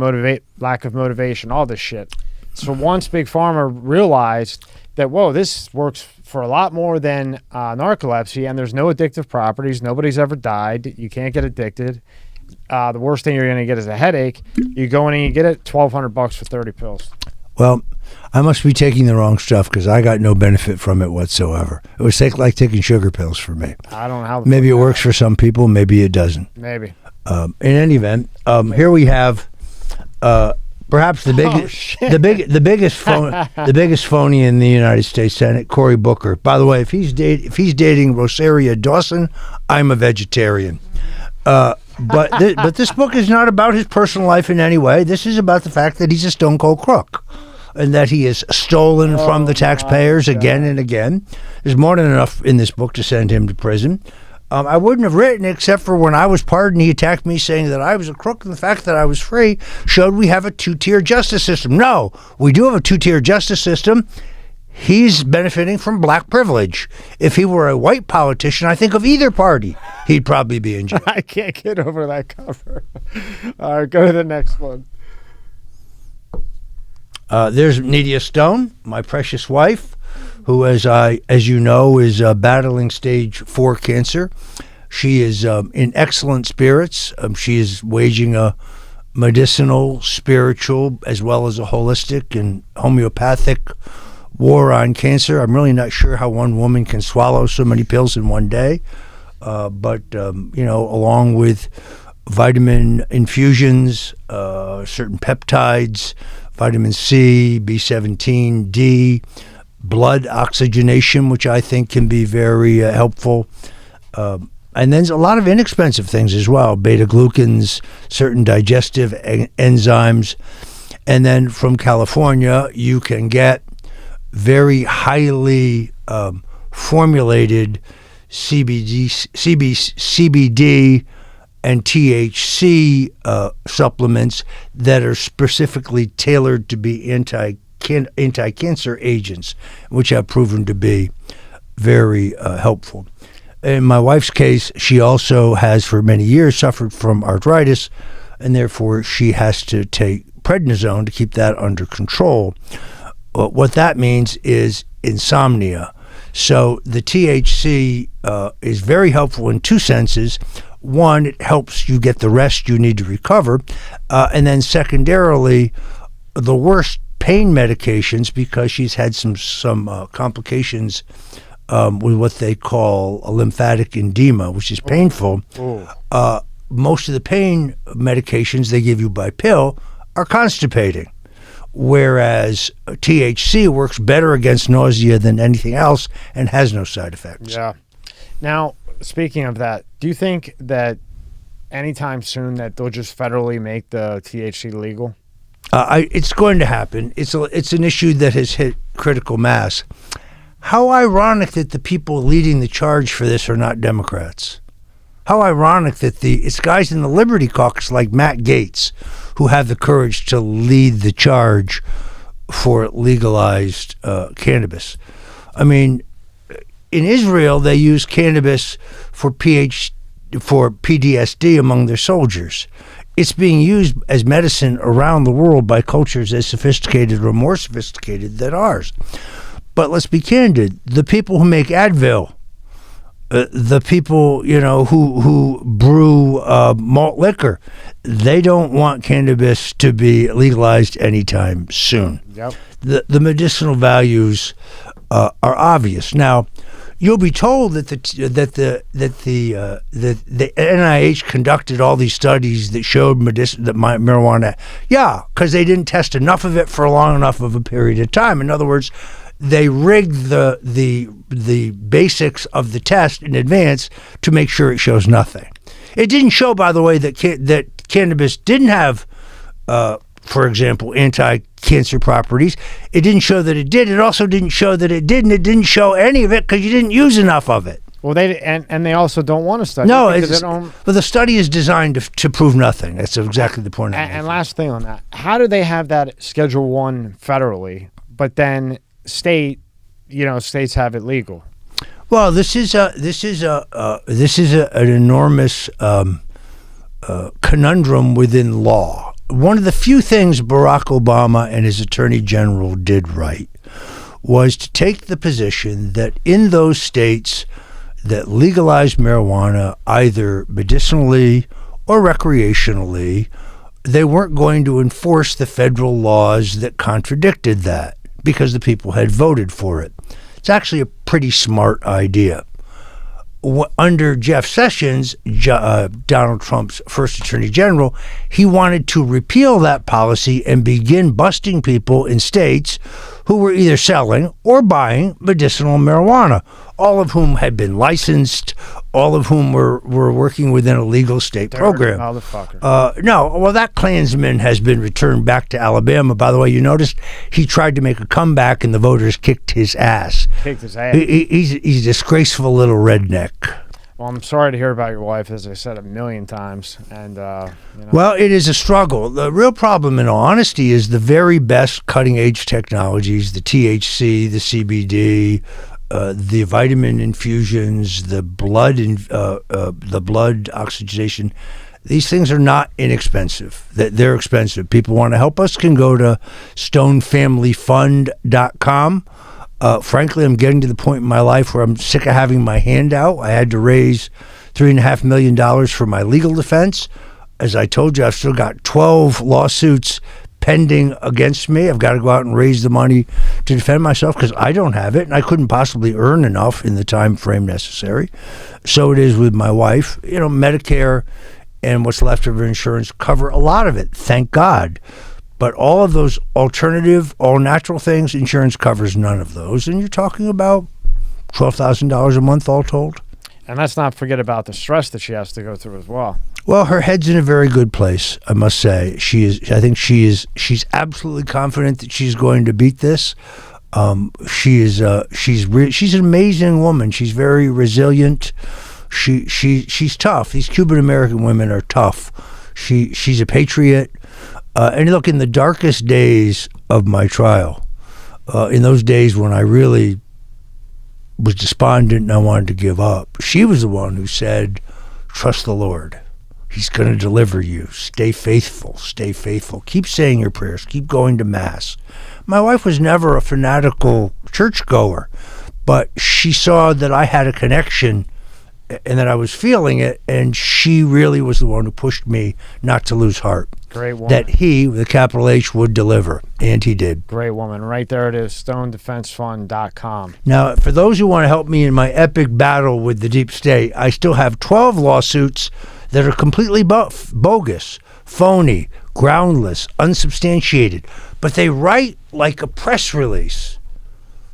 motivation, all this shit. So once Big Pharma realized that, whoa, this works for a lot more than narcolepsy, and there's no addictive properties. Nobody's ever died. You can't get addicted. The worst thing you're going to get is a headache. You go in and you get it, $1,200 for 30 pills. Well, I must be taking the wrong stuff, because I got no benefit from it whatsoever. It was like taking sugar pills for me. I don't know how. Maybe it works for some people. Maybe it doesn't. Maybe. In any event, here we have perhaps the biggest phony in the United States Senate, Cory Booker. By the way, if he's dating Rosaria Dawson, I'm a vegetarian. But this book is not about his personal life in any way. This is about the fact that he's a stone cold crook, and that he has stolen from the taxpayers again and again. There's more than enough in this book to send him to prison. I wouldn't have written it, except for when I was pardoned, he attacked me saying that I was a crook, and the fact that I was free showed we have a 2-tier justice system. No, we do have a 2-tier justice system. He's benefiting from black privilege. If he were a white politician, I think of either party, he'd probably be in jail. I can't get over that cover. All right, go to the next one. There's Nydia Stone, my precious wife, who, as you know, is battling stage 4 cancer. She is in excellent spirits. She is waging a medicinal, spiritual, as well as a holistic and homeopathic war on cancer. I'm really not sure how one woman can swallow so many pills in one day, but along with vitamin infusions, certain peptides, vitamin C, B17, D, blood oxygenation, which I think can be very helpful. And then a lot of inexpensive things as well, beta-glucans, certain digestive enzymes. And then from California, you can get very highly formulated CBD and THC supplements that are specifically tailored to be anti-cancer agents, which have proven to be very helpful. In my wife's case, she also has for many years suffered from arthritis, and therefore she has to take prednisone to keep that under control. What that means is insomnia. So the THC is very helpful in two senses. One, it helps you get the rest you need to recover. And then secondarily, the worst pain medications, because she's had some complications with what they call a lymphatic edema, which is painful. Most of the pain medications they give you by pill are constipating, whereas THC works better against nausea than anything else and has no side effects. Yeah. Now, speaking of that, do you think that anytime soon that they'll just federally make the THC legal? It's going to happen. It's an issue that has hit critical mass. How ironic that the people leading the charge for this are not Democrats. How ironic that it's guys in the Liberty Caucus like Matt Gaetz who have the courage to lead the charge for legalized cannabis. I mean, in Israel, they use cannabis for PTSD among their soldiers. It's being used as medicine around the world by cultures as sophisticated or more sophisticated than ours. But let's be candid. The people who make Advil, the people who brew malt liquor, they don't want cannabis to be legalized anytime soon. Yep. The medicinal values are obvious. Now, you'll be told that the NIH conducted all these studies that showed marijuana. Yeah, because they didn't test enough of it for a long enough of a period of time. In other words, they rigged the basics of the test in advance to make sure it shows nothing. It didn't show, by the way, that cannabis didn't have, for example, anti-cancer properties. It didn't show that it did. It also didn't show that it didn't. It didn't show any of it because you didn't use enough of it. Well, they also don't want to study. No, the study is designed to prove nothing. That's exactly the point. And last thing on that, how do they have that Schedule 1 federally, but then states have it legal? Well, this is an enormous conundrum within law. One of the few things Barack Obama and his attorney general did right was to take the position that in those states that legalized marijuana, either medicinally or recreationally, they weren't going to enforce the federal laws that contradicted that because the people had voted for it. It's actually a pretty smart idea. Under Jeff Sessions, Donald Trump's first attorney general, he wanted to repeal that policy and begin busting people in states who were either selling or buying medicinal marijuana, all of whom had been licensed, all of whom were working within a legal state program. That Klansman has been returned back to Alabama. By the way, you noticed he tried to make a comeback and the voters kicked his ass. He's a disgraceful little redneck. Well, I'm sorry to hear about your wife, as I said a million times. And Well, it is a struggle. The real problem, in all honesty, is the very best cutting-edge technologies, the THC, the CBD, the vitamin infusions, the blood oxygenation. These things are not inexpensive. They're expensive. People want to help us can go to stonefamilyfund.com. Frankly, I'm getting to the point in my life where I'm sick of having my hand out. I had to raise $3.5 million for my legal defense. As I told you, I've still got 12 lawsuits pending against me. I've got to go out and raise the money to defend myself because I don't have it, and I couldn't possibly earn enough in the time frame necessary. So it is with my wife. Medicare and what's left of her insurance cover a lot of it, thank God. But all of those alternative, all natural things, insurance covers none of those. And you're talking about $12,000 a month all told. And let's not forget about the stress that she has to go through as well. Well, her head's in a very good place, I must say. I think she's absolutely confident that she's going to beat this. She's an amazing woman. She's very resilient. She's tough. These Cuban American women are tough. She's a patriot. And look, in the darkest days of my trial, in those days when I really was despondent and I wanted to give up, she was the one who said, "Trust the Lord. He's going to deliver you. Stay faithful. Stay faithful. Keep saying your prayers. Keep going to Mass." My wife was never a fanatical churchgoer, but she saw that I had a connection and that I was feeling it, and she really was the one who pushed me not to lose heart. Great woman. That he, with a capital H, would deliver, and he did. Great woman. Right there it is, stonedefensefund.com. Now, for those who want to help me in my epic battle with the deep state, I still have 12 lawsuits that are completely bogus, phony, groundless, unsubstantiated, but they write like a press release.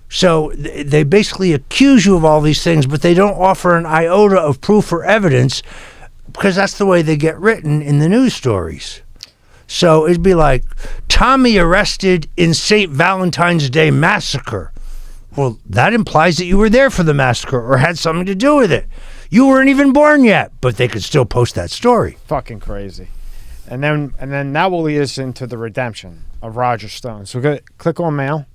So they basically accuse you of all these things, but they don't offer an iota of proof or evidence because that's the way they get written in the news stories. So it'd be like, Tommy arrested in St. Valentine's Day massacre. Well, that implies that you were there for the massacre or had something to do with it. You weren't even born yet, but they could still post that story. Fucking crazy. And then that will lead us into the redemption of Roger Stone. So click on mail.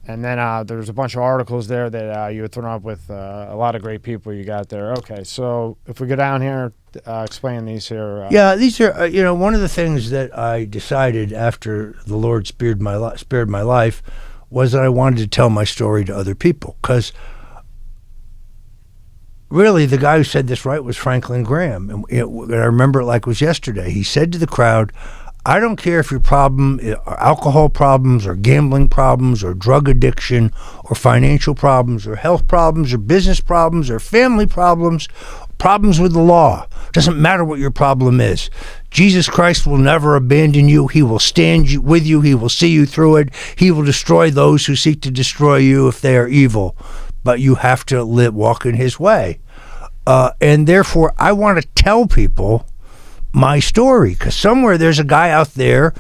And then there's a bunch of articles there that you had thrown up with a lot of great people you got there. Okay, so if we go down here, explain these here. Yeah, these are, one of the things that I decided after the Lord spared my life was that I wanted to tell my story to other people. Because really, the guy who said this right was Franklin Graham. And I remember it like it was yesterday. He said to the crowd, "I don't care if your problem are alcohol problems or gambling problems or drug addiction or financial problems or health problems or business problems or family problems, problems with the law. Doesn't matter what your problem is. Jesus Christ will never abandon you. He will stand with you. He will see you through it. He will destroy those who seek to destroy you if they are evil. But you have to walk in his way." And therefore, I want to tell people my story, because somewhere there's a guy out there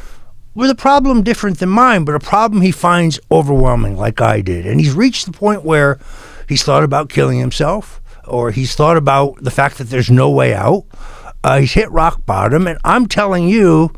with a problem different than mine, but a problem he finds overwhelming like I did. And he's reached the point where he's thought about killing himself, or he's thought about the fact that there's no way out. He's hit rock bottom, and I'm telling you,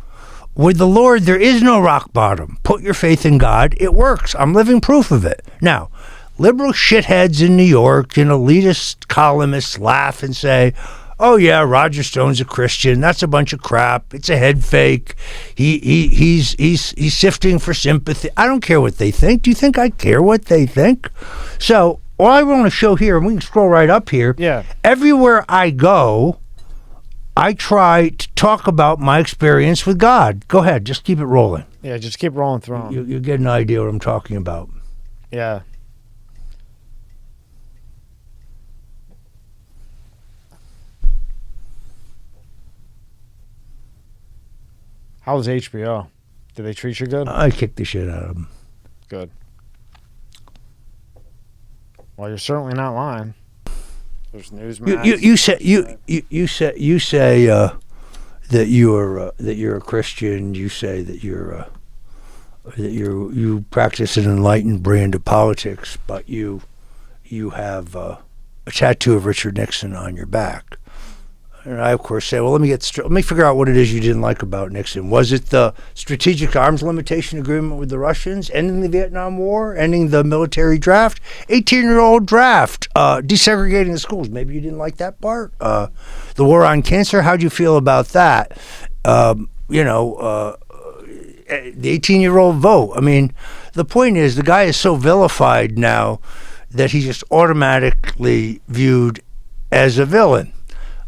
with the Lord, there is no rock bottom. Put your faith in God. It works. I'm living proof of it. Now, liberal shitheads in New York and elitist columnists laugh and say, "Oh yeah, Roger Stone's a Christian. That's a bunch of crap. It's a head fake. He's sifting for sympathy." I don't care what they think. Do you think I care what they think? So all I want to show here, and we can scroll right up here. Yeah. Everywhere I go, I try to talk about my experience with God. Go ahead, just keep it rolling. Yeah, just keep rolling through them. You get an idea what I'm talking about. Yeah. How was HBO? Did they treat you good? I kicked the shit out of them. Good. Well, you're certainly not lying. There's Newsmax. You say that you're a Christian. You say that you practice an enlightened brand of politics, but you have a tattoo of Richard Nixon on your back. And I, of course, say, well, let me figure out what it is you didn't like about Nixon. Was it the strategic arms limitation agreement with the Russians, ending the Vietnam War, ending the military draft, 18-year-old draft, desegregating the schools? Maybe you didn't like that part. The war on cancer, how'd you feel about that? The 18-year-old vote. I mean, the point is, the guy is so vilified now that he's just automatically viewed as a villain.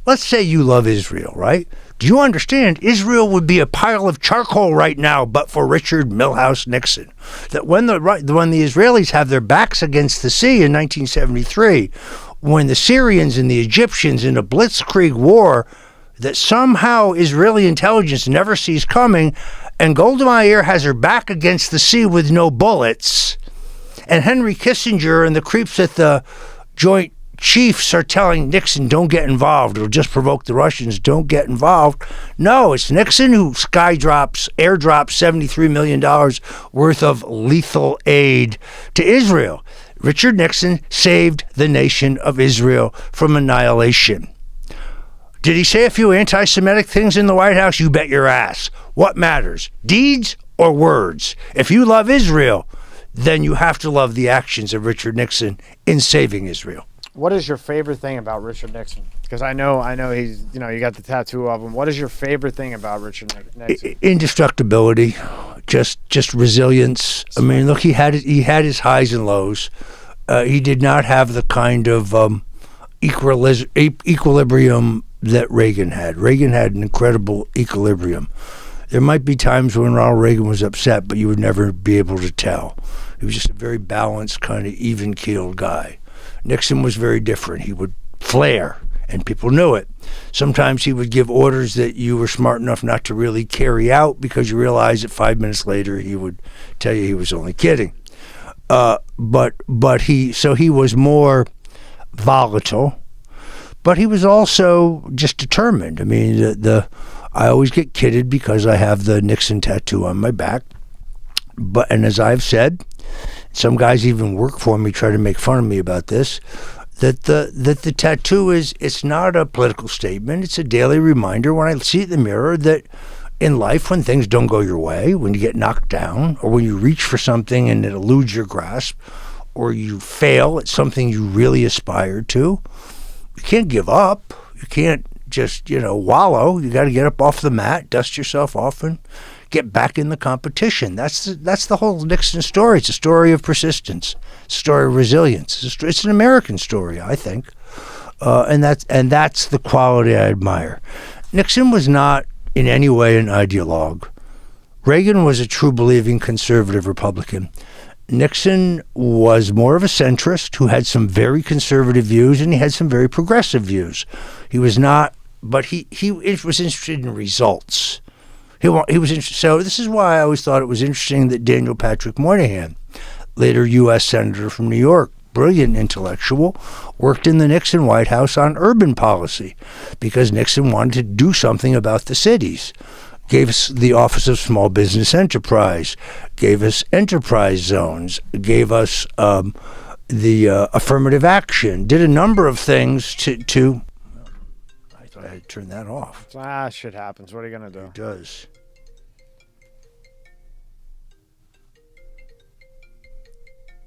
Let's say you love Israel, right? Do you understand? Israel would be a pile of charcoal right now, but for Richard Milhous Nixon. That when the Israelis have their backs against the sea in 1973, when the Syrians and the Egyptians in a blitzkrieg war that somehow Israeli intelligence never sees coming, and Golda Meir has her back against the sea with no bullets, and Henry Kissinger and the creeps at the Joint Chiefs are telling Nixon, don't get involved, it'll just provoke the Russians, don't get involved. No, it's Nixon who airdrops $73 million worth of lethal aid to Israel. Richard Nixon saved the nation of Israel from annihilation. Did he say a few anti-Semitic things in the White House? You bet your ass. What matters, deeds or words? If you love Israel, then you have to love the actions of Richard Nixon in saving Israel. What is your favorite thing about Richard Nixon? Because I know he's, you got the tattoo of him. What is your favorite thing about Richard Nixon? Indestructibility, just resilience. I mean, look, he had his highs and lows. He did not have the kind of equilibrium that Reagan had. Reagan had an incredible equilibrium. There might be times when Ronald Reagan was upset, but you would never be able to tell. He was just a very balanced, kind of even-keeled guy. Nixon was very different. He would flare, and people knew it. Sometimes he would give orders that you were smart enough not to really carry out because you realized that 5 minutes later he would tell you he was only kidding. But he was more volatile, but he was also just determined. I mean, I always get kidded because I have the Nixon tattoo on my back. And as I've said, some guys even work for me, try to make fun of me about this, that the tattoo it's not a political statement. It's a daily reminder when I see it in the mirror that in life, when things don't go your way, when you get knocked down, or when you reach for something and it eludes your grasp, or you fail at something you really aspired to, you can't give up. You can't just, wallow. You got to get up off the mat, dust yourself off, and get back in the competition. That's the whole Nixon story. It's a story of persistence, it's a story of resilience. It's an American story, I think, and that's the quality I admire. Nixon was not in any way an ideologue. Reagan was a true believing conservative Republican. Nixon was more of a centrist who had some very conservative views, and he had some very progressive views. He was not, but he was interested in results. He was interested. So this is why I always thought it was interesting that Daniel Patrick Moynihan, later U.S. Senator from New York, brilliant intellectual, worked in the Nixon White House on urban policy because Nixon wanted to do something about the cities. Gave us the Office of Small Business Enterprise, gave us enterprise zones, gave us the affirmative action, did a number of things to I thought I had to turn that off. Shit happens. What are you going to do? It does.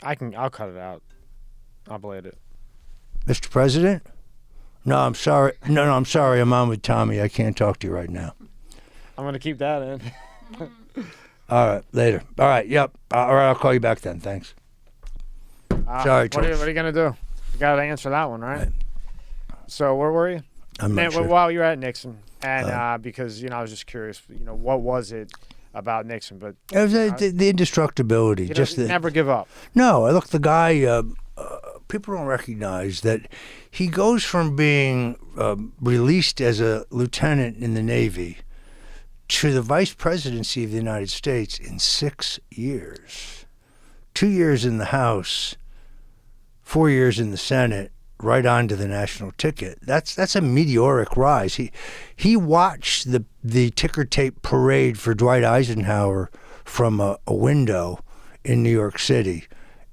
I'll cut it out. I'll blade it. Mr. President? No, I'm sorry. No, I'm sorry. I'm on with Tommy. I can't talk to you right now. I'm going to keep that in. All right, later. All right, yep. All right, I'll call you back then. Thanks. Sorry, what are you going to do? You got to answer that one, right? So where were you? I'm not sure. While you were at Nixon, and because, I was just curious, what was it about Nixon? But it was the indestructibility. Never give up. No, look, the guy, people don't recognize that he goes from being released as a lieutenant in the Navy to the vice presidency of the United States in 6 years. 2 years in the House, 4 years in the Senate, right on to the national ticket. That's a meteoric rise. He watched the ticker tape parade for Dwight Eisenhower from a window in New York City.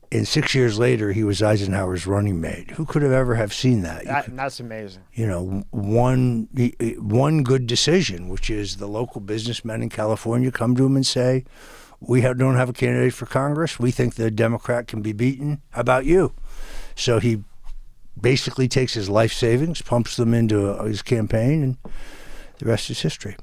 And 6 years later, he was Eisenhower's running mate. Who could have ever seen that? That's amazing. One good decision, which is the local businessmen in California come to him and say, we don't have a candidate for Congress. We think the Democrat can be beaten. How about you? So he basically takes his life savings, pumps them into his campaign, and the rest is history.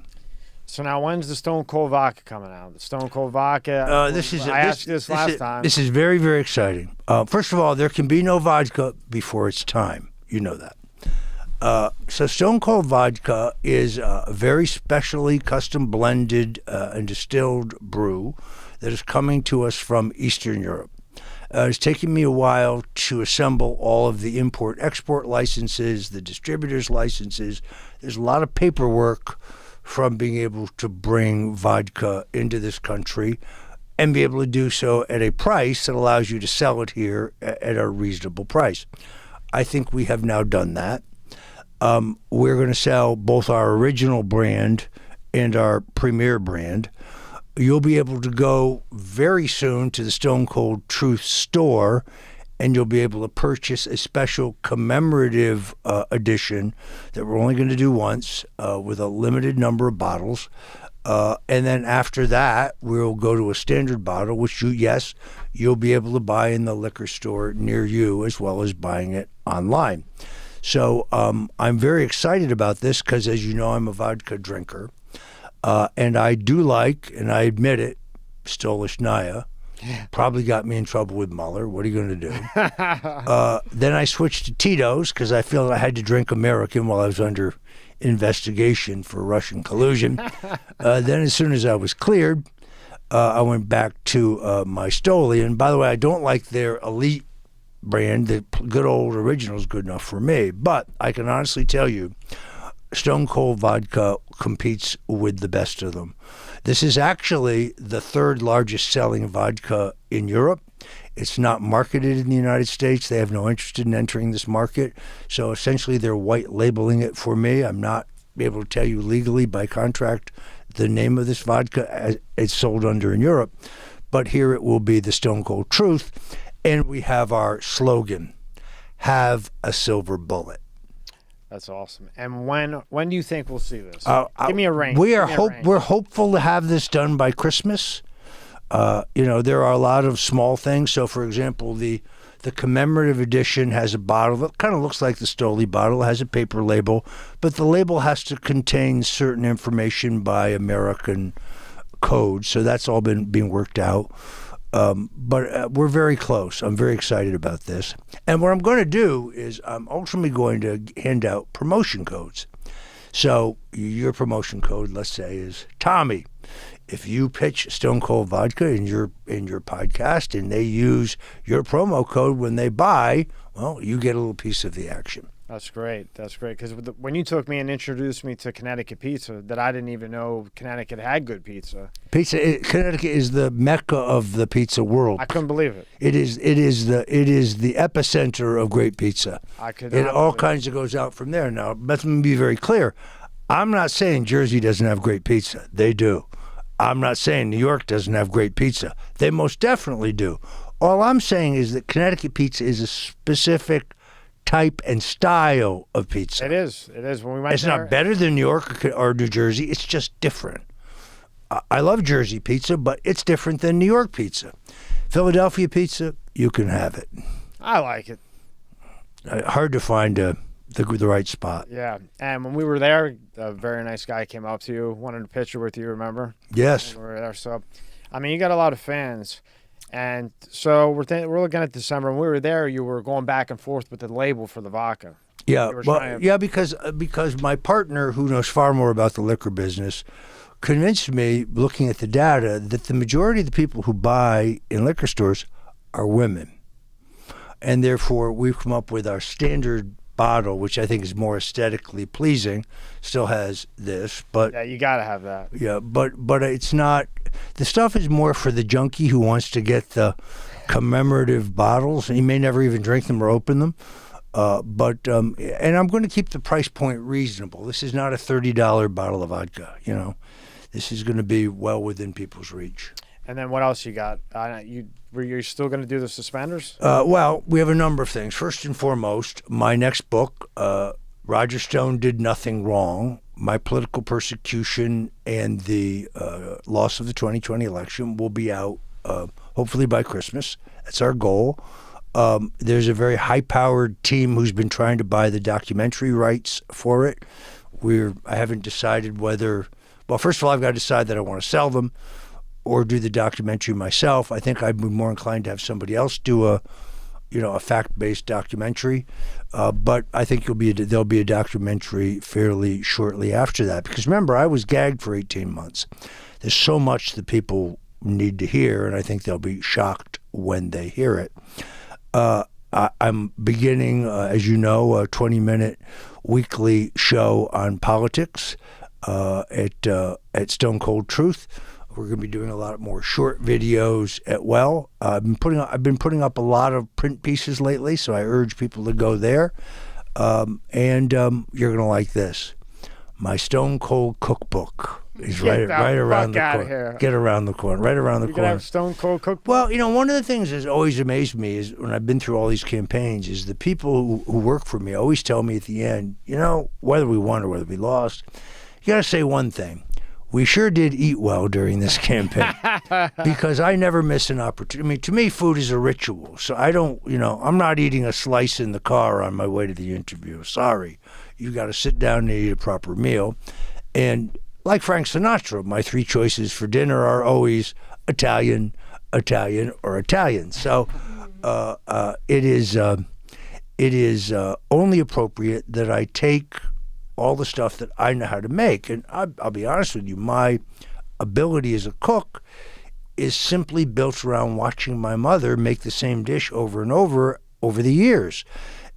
So now, when's the Stone Cold Vodka coming out? The Stone Cold Vodka. I asked you this last time. This is very, very exciting. First of all, there can be no vodka before it's time. You know that. So Stone Cold Vodka is a very specially custom blended and distilled brew that is coming to us from Eastern Europe. It's taken me a while to assemble all of the import-export licenses, the distributors' licenses. There's a lot of paperwork from being able to bring vodka into this country and be able to do so at a price that allows you to sell it here at a reasonable price. I think we have now done that. We're going to sell both our original brand and our premier brand. You'll be able to go very soon to the Stone Cold Truth store, and you'll be able to purchase a special commemorative edition that we're only going to do once with a limited number of bottles. And then after that, we'll go to a standard bottle, which you'll be able to buy in the liquor store near you as well as buying it online. So I'm very excited about this because, as you know, I'm a vodka drinker. And I do like, and I admit it, Stolichnaya. Probably got me in trouble with Mueller. What are you going to do? Then I switched to Tito's because I feel I had to drink American while I was under investigation for Russian collusion. Then as soon as I was cleared, I went back to my Stoli. And by the way, I don't like their elite brand. The good old original is good enough for me. But I can honestly tell you, Stone Cold Vodka competes with the best of them. This is actually the third largest selling vodka in Europe. It's not marketed in the United States. They have no interest in entering this market. So essentially they're white labeling it for me. I'm not able to tell you legally by contract the name of this vodka as it's sold under in Europe. But here it will be the Stone Cold Truth. And we have our slogan, have a silver bullet. That's awesome. And when do you think we'll see this? Give me a range. We're hopeful to have this done by Christmas. There are a lot of small things. So, for example, the commemorative edition has a bottle that kind of looks like the Stoli bottle. It has a paper label, but the label has to contain certain information by American code. So that's all been being worked out. But we're very close. I'm very excited about this. And what I'm going to do is I'm ultimately going to hand out promotion codes. So your promotion code, let's say, is Tommy. If you pitch Stone Cold Vodka in your podcast and they use your promo code when they buy, well, you get a little piece of the action. That's great. That's great. Because when you took me and introduced me to Connecticut pizza, that I didn't even know Connecticut had good pizza. Connecticut is the mecca of the pizza world. I couldn't believe it. It is the epicenter of great pizza. It all kinds of goes out from there. Now, let me be very clear. I'm not saying Jersey doesn't have great pizza. They do. I'm not saying New York doesn't have great pizza. They most definitely do. All I'm saying is that Connecticut pizza is a specific type and style of pizza. It is. When we went it's there, not better than New York or New Jersey. It's just different. I love Jersey pizza, but it's different than New York pizza. Philadelphia pizza, you can have it. I like it. Hard to find the right spot. Yeah. And when we were there, a very nice guy came up to you, wanted a picture with you, remember? Yes. We were there. So, I mean, you got a lot of fans. And so we're looking at December. When we were there, you were going back and forth with the label for the vodka. Yeah, because my partner, who knows far more about the liquor business, convinced me, looking at the data, that the majority of the people who buy in liquor stores are women. And therefore, we've come up with our standard bottle, which I think is more aesthetically pleasing, still has this, but yeah, you gotta have that. Yeah, but it's not. The stuff is more for the junkie who wants to get the commemorative bottles, and he may never even drink them or open them. And I'm going to keep the price point reasonable. This is not a $30 bottle of vodka. This is going to be well within people's reach. And then what else you got? Were you still going to do the suspenders? Well, we have a number of things. First and foremost, my next book, Roger Stone Did Nothing Wrong, My Political Persecution and the Loss of the 2020 Election, will be out hopefully by Christmas. That's our goal. There's a very high-powered team who's been trying to buy the documentary rights for it. I haven't decided whether... Well, first of all, I've got to decide that I want to sell them or do the documentary myself. I think I'd be more inclined to have somebody else do a fact-based documentary, but I think there'll be a documentary fairly shortly after that. Because remember, I was gagged for 18 months. There's so much that people need to hear, and I think they'll be shocked when they hear it. I'm beginning, as you know, a 20-minute weekly show on politics at Stone Cold Truth. We're going to be doing a lot more short videos as well. I've been putting up a lot of print pieces lately, so I urge people to go there. And you're going to like this. My Stone Cold cookbook is right around the corner. Get around the corner, right around the corner. You have Stone Cold cookbook? Well, one of the things that's always amazed me is when I've been through all these campaigns is the people who work for me always tell me at the end, whether we won or whether we lost, you got to say one thing. We sure did eat well during this campaign because I never miss an opportunity. I mean, to me, food is a ritual. So I don't, I'm not eating a slice in the car on my way to the interview. Sorry. You got to sit down and eat a proper meal. And like Frank Sinatra, my 3 choices for dinner are always Italian, Italian, or Italian. So it is only appropriate that I take all the stuff that I know how to make. And I'll be honest with you, my ability as a cook is simply built around watching my mother make the same dish over and over the years.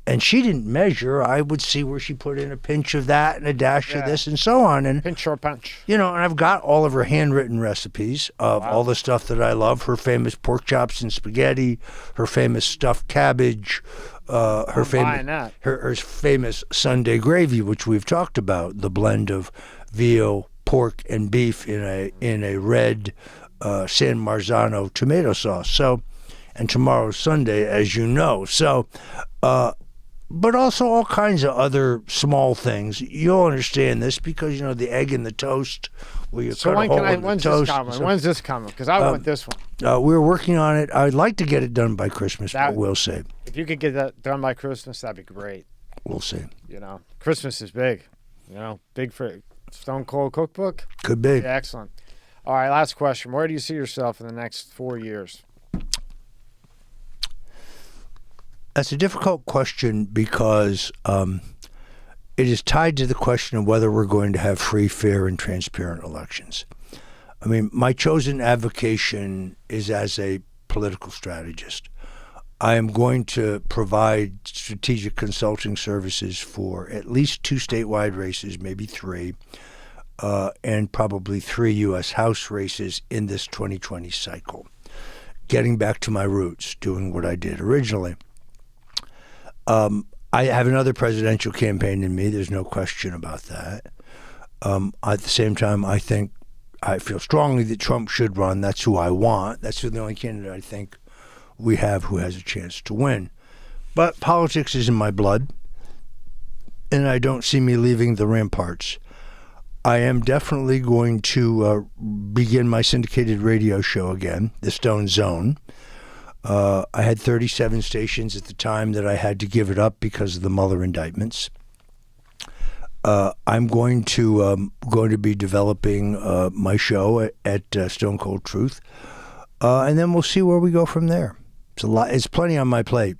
And she didn't measure. I would see where she put in a pinch of that and a dash of this and so on. And pinch or punch. And I've got all of her handwritten recipes of all the stuff that I love. Her famous pork chops and spaghetti, her famous stuffed cabbage, her famous Sunday gravy, which we've talked about, the blend of veal, pork, and beef in a red San Marzano tomato sauce. So, and tomorrow's Sunday, as you know. So, but also all kinds of other small things. You'll understand this because the egg in the toast. Where you cut a hole in the toast. When's this coming? Because I want this one. We're working on it. I'd like to get it done by Christmas, but we'll see. If you could get that done by Christmas, that'd be great. We'll see. Christmas is big. Big for Stone Cold Cookbook. Could be. Yeah, excellent. All right, last question. Where do you see yourself in the next 4 years? That's a difficult question because it is tied to the question of whether we're going to have free, fair, and transparent elections. I mean, my chosen avocation is as a political strategist. I am going to provide strategic consulting services for at least 2 statewide races, maybe 3, and probably 3 U.S. House races in this 2020 cycle. Getting back to my roots, doing what I did originally. I have another presidential campaign in me. There's no question about that. At the same time, I feel strongly that Trump should run. That's who I want. That's the only candidate I think we have who has a chance to win. But politics is in my blood, and I don't see me leaving the ramparts. I am definitely going to begin my syndicated radio show again, The Stone Zone. I had 37 stations at the time that I had to give it up because of the Mueller indictments. I'm going to be developing my show at Stone Cold Truth, and then we'll see where we go from there. It's a lot. It's plenty on my plate.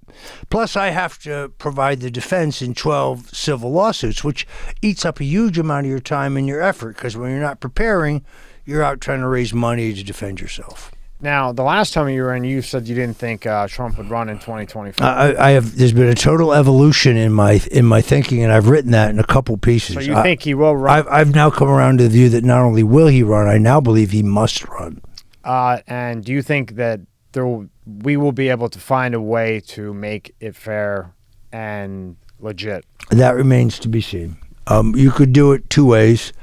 Plus, I have to provide the defense in 12 civil lawsuits, which eats up a huge amount of your time and your effort. Because when you're not preparing, you're out trying to raise money to defend yourself. Now, the last time you were in, you said you didn't think Trump would run in 2024. I have. There's been a total evolution in my thinking, and I've written that in a couple pieces. So you think he will run? I've now come around to the view that not only will he run, I now believe he must run. And do you think that we will be able to find a way to make it fair and legit? That remains to be seen. You could do it 2 ways.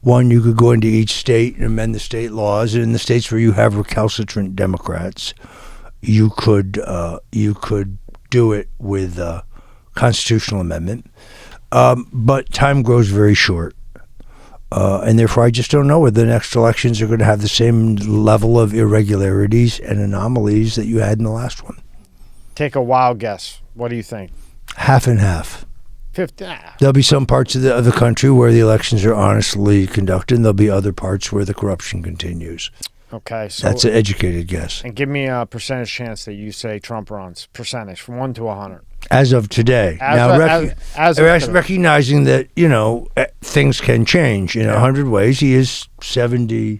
One, you could go into each state and amend the state laws. And in the states where you have recalcitrant Democrats, you could do it with a constitutional amendment. But time grows very short. And therefore, I just don't know whether the next elections are going to have the same level of irregularities and anomalies that you had in the last one. Take a wild guess. What do you think? Half and half. 50. There'll be some parts of the country where the elections are honestly conducted, and there'll be other parts where the corruption continues. Okay, so That's an educated guess. and give me a percentage chance that you say Trump runs. Percentage from 1 to 100. As of today. As of today. Recognizing that, things can change in 100 ways. He is 72.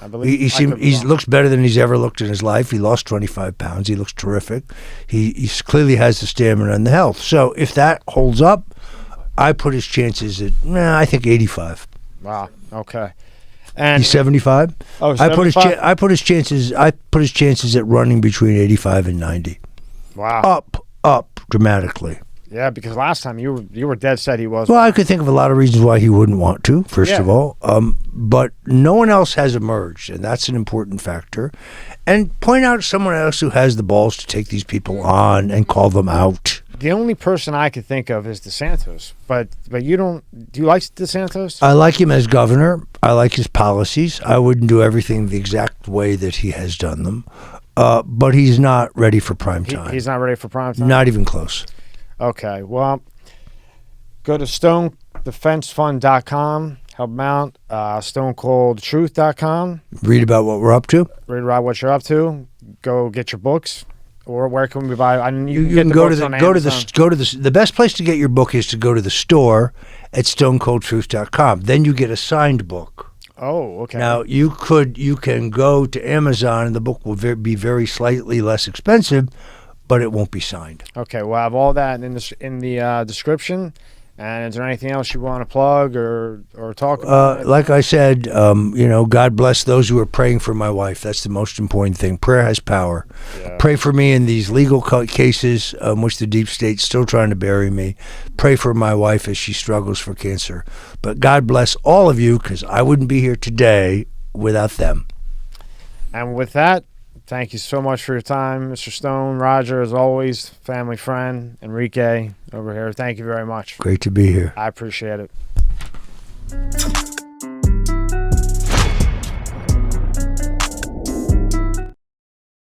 I believe He looks better than he's ever looked in his life. He lost 25 pounds. He looks terrific. He clearly has the stamina and the health. So if that holds up, I put his chances at, I think 85. Wow. Okay. And he's 75. Oh, 75? I put his chances at running between 85 and 90. Wow. Up dramatically. Yeah, because last time you were dead set he was. Well, I could think of a lot of reasons why he wouldn't want to, first of all. But no one else has emerged, and that's an important factor. And point out someone else who has the balls to take these people on and call them out. The only person I could think of is DeSantis, but you don't. Do you like DeSantis? I like him as governor. I like his policies. I wouldn't do everything the exact way that he has done them, but he's not ready for prime time. He's not ready for prime time? Not even close. Okay, well, go to stonedefensefund.com, help them out, stonecoldtruth.com. Read about what we're up to. Read about what you're up to. Go get your books. Or where can we buy? You can go to the best place to get your book is to go to the store at stonecoldtruth.com. Then you get a signed book. Oh, okay. Now you can go to Amazon and the book will be very slightly less expensive, but it won't be signed. Okay, we'll have all that in the description. And is there anything else you want to plug or talk about? Like I said, God bless those who are praying for my wife. That's the most important thing. Prayer has power. Yeah. Pray for me in these legal cases, which the deep state's still trying to bury me. Pray for my wife as she struggles for cancer. But God bless all of you, because I wouldn't be here today without them. And with that, thank you so much for your time, Mr. Stone. Roger, as always, family friend. Enrique over here. Thank you very much. Great to be here. I appreciate it.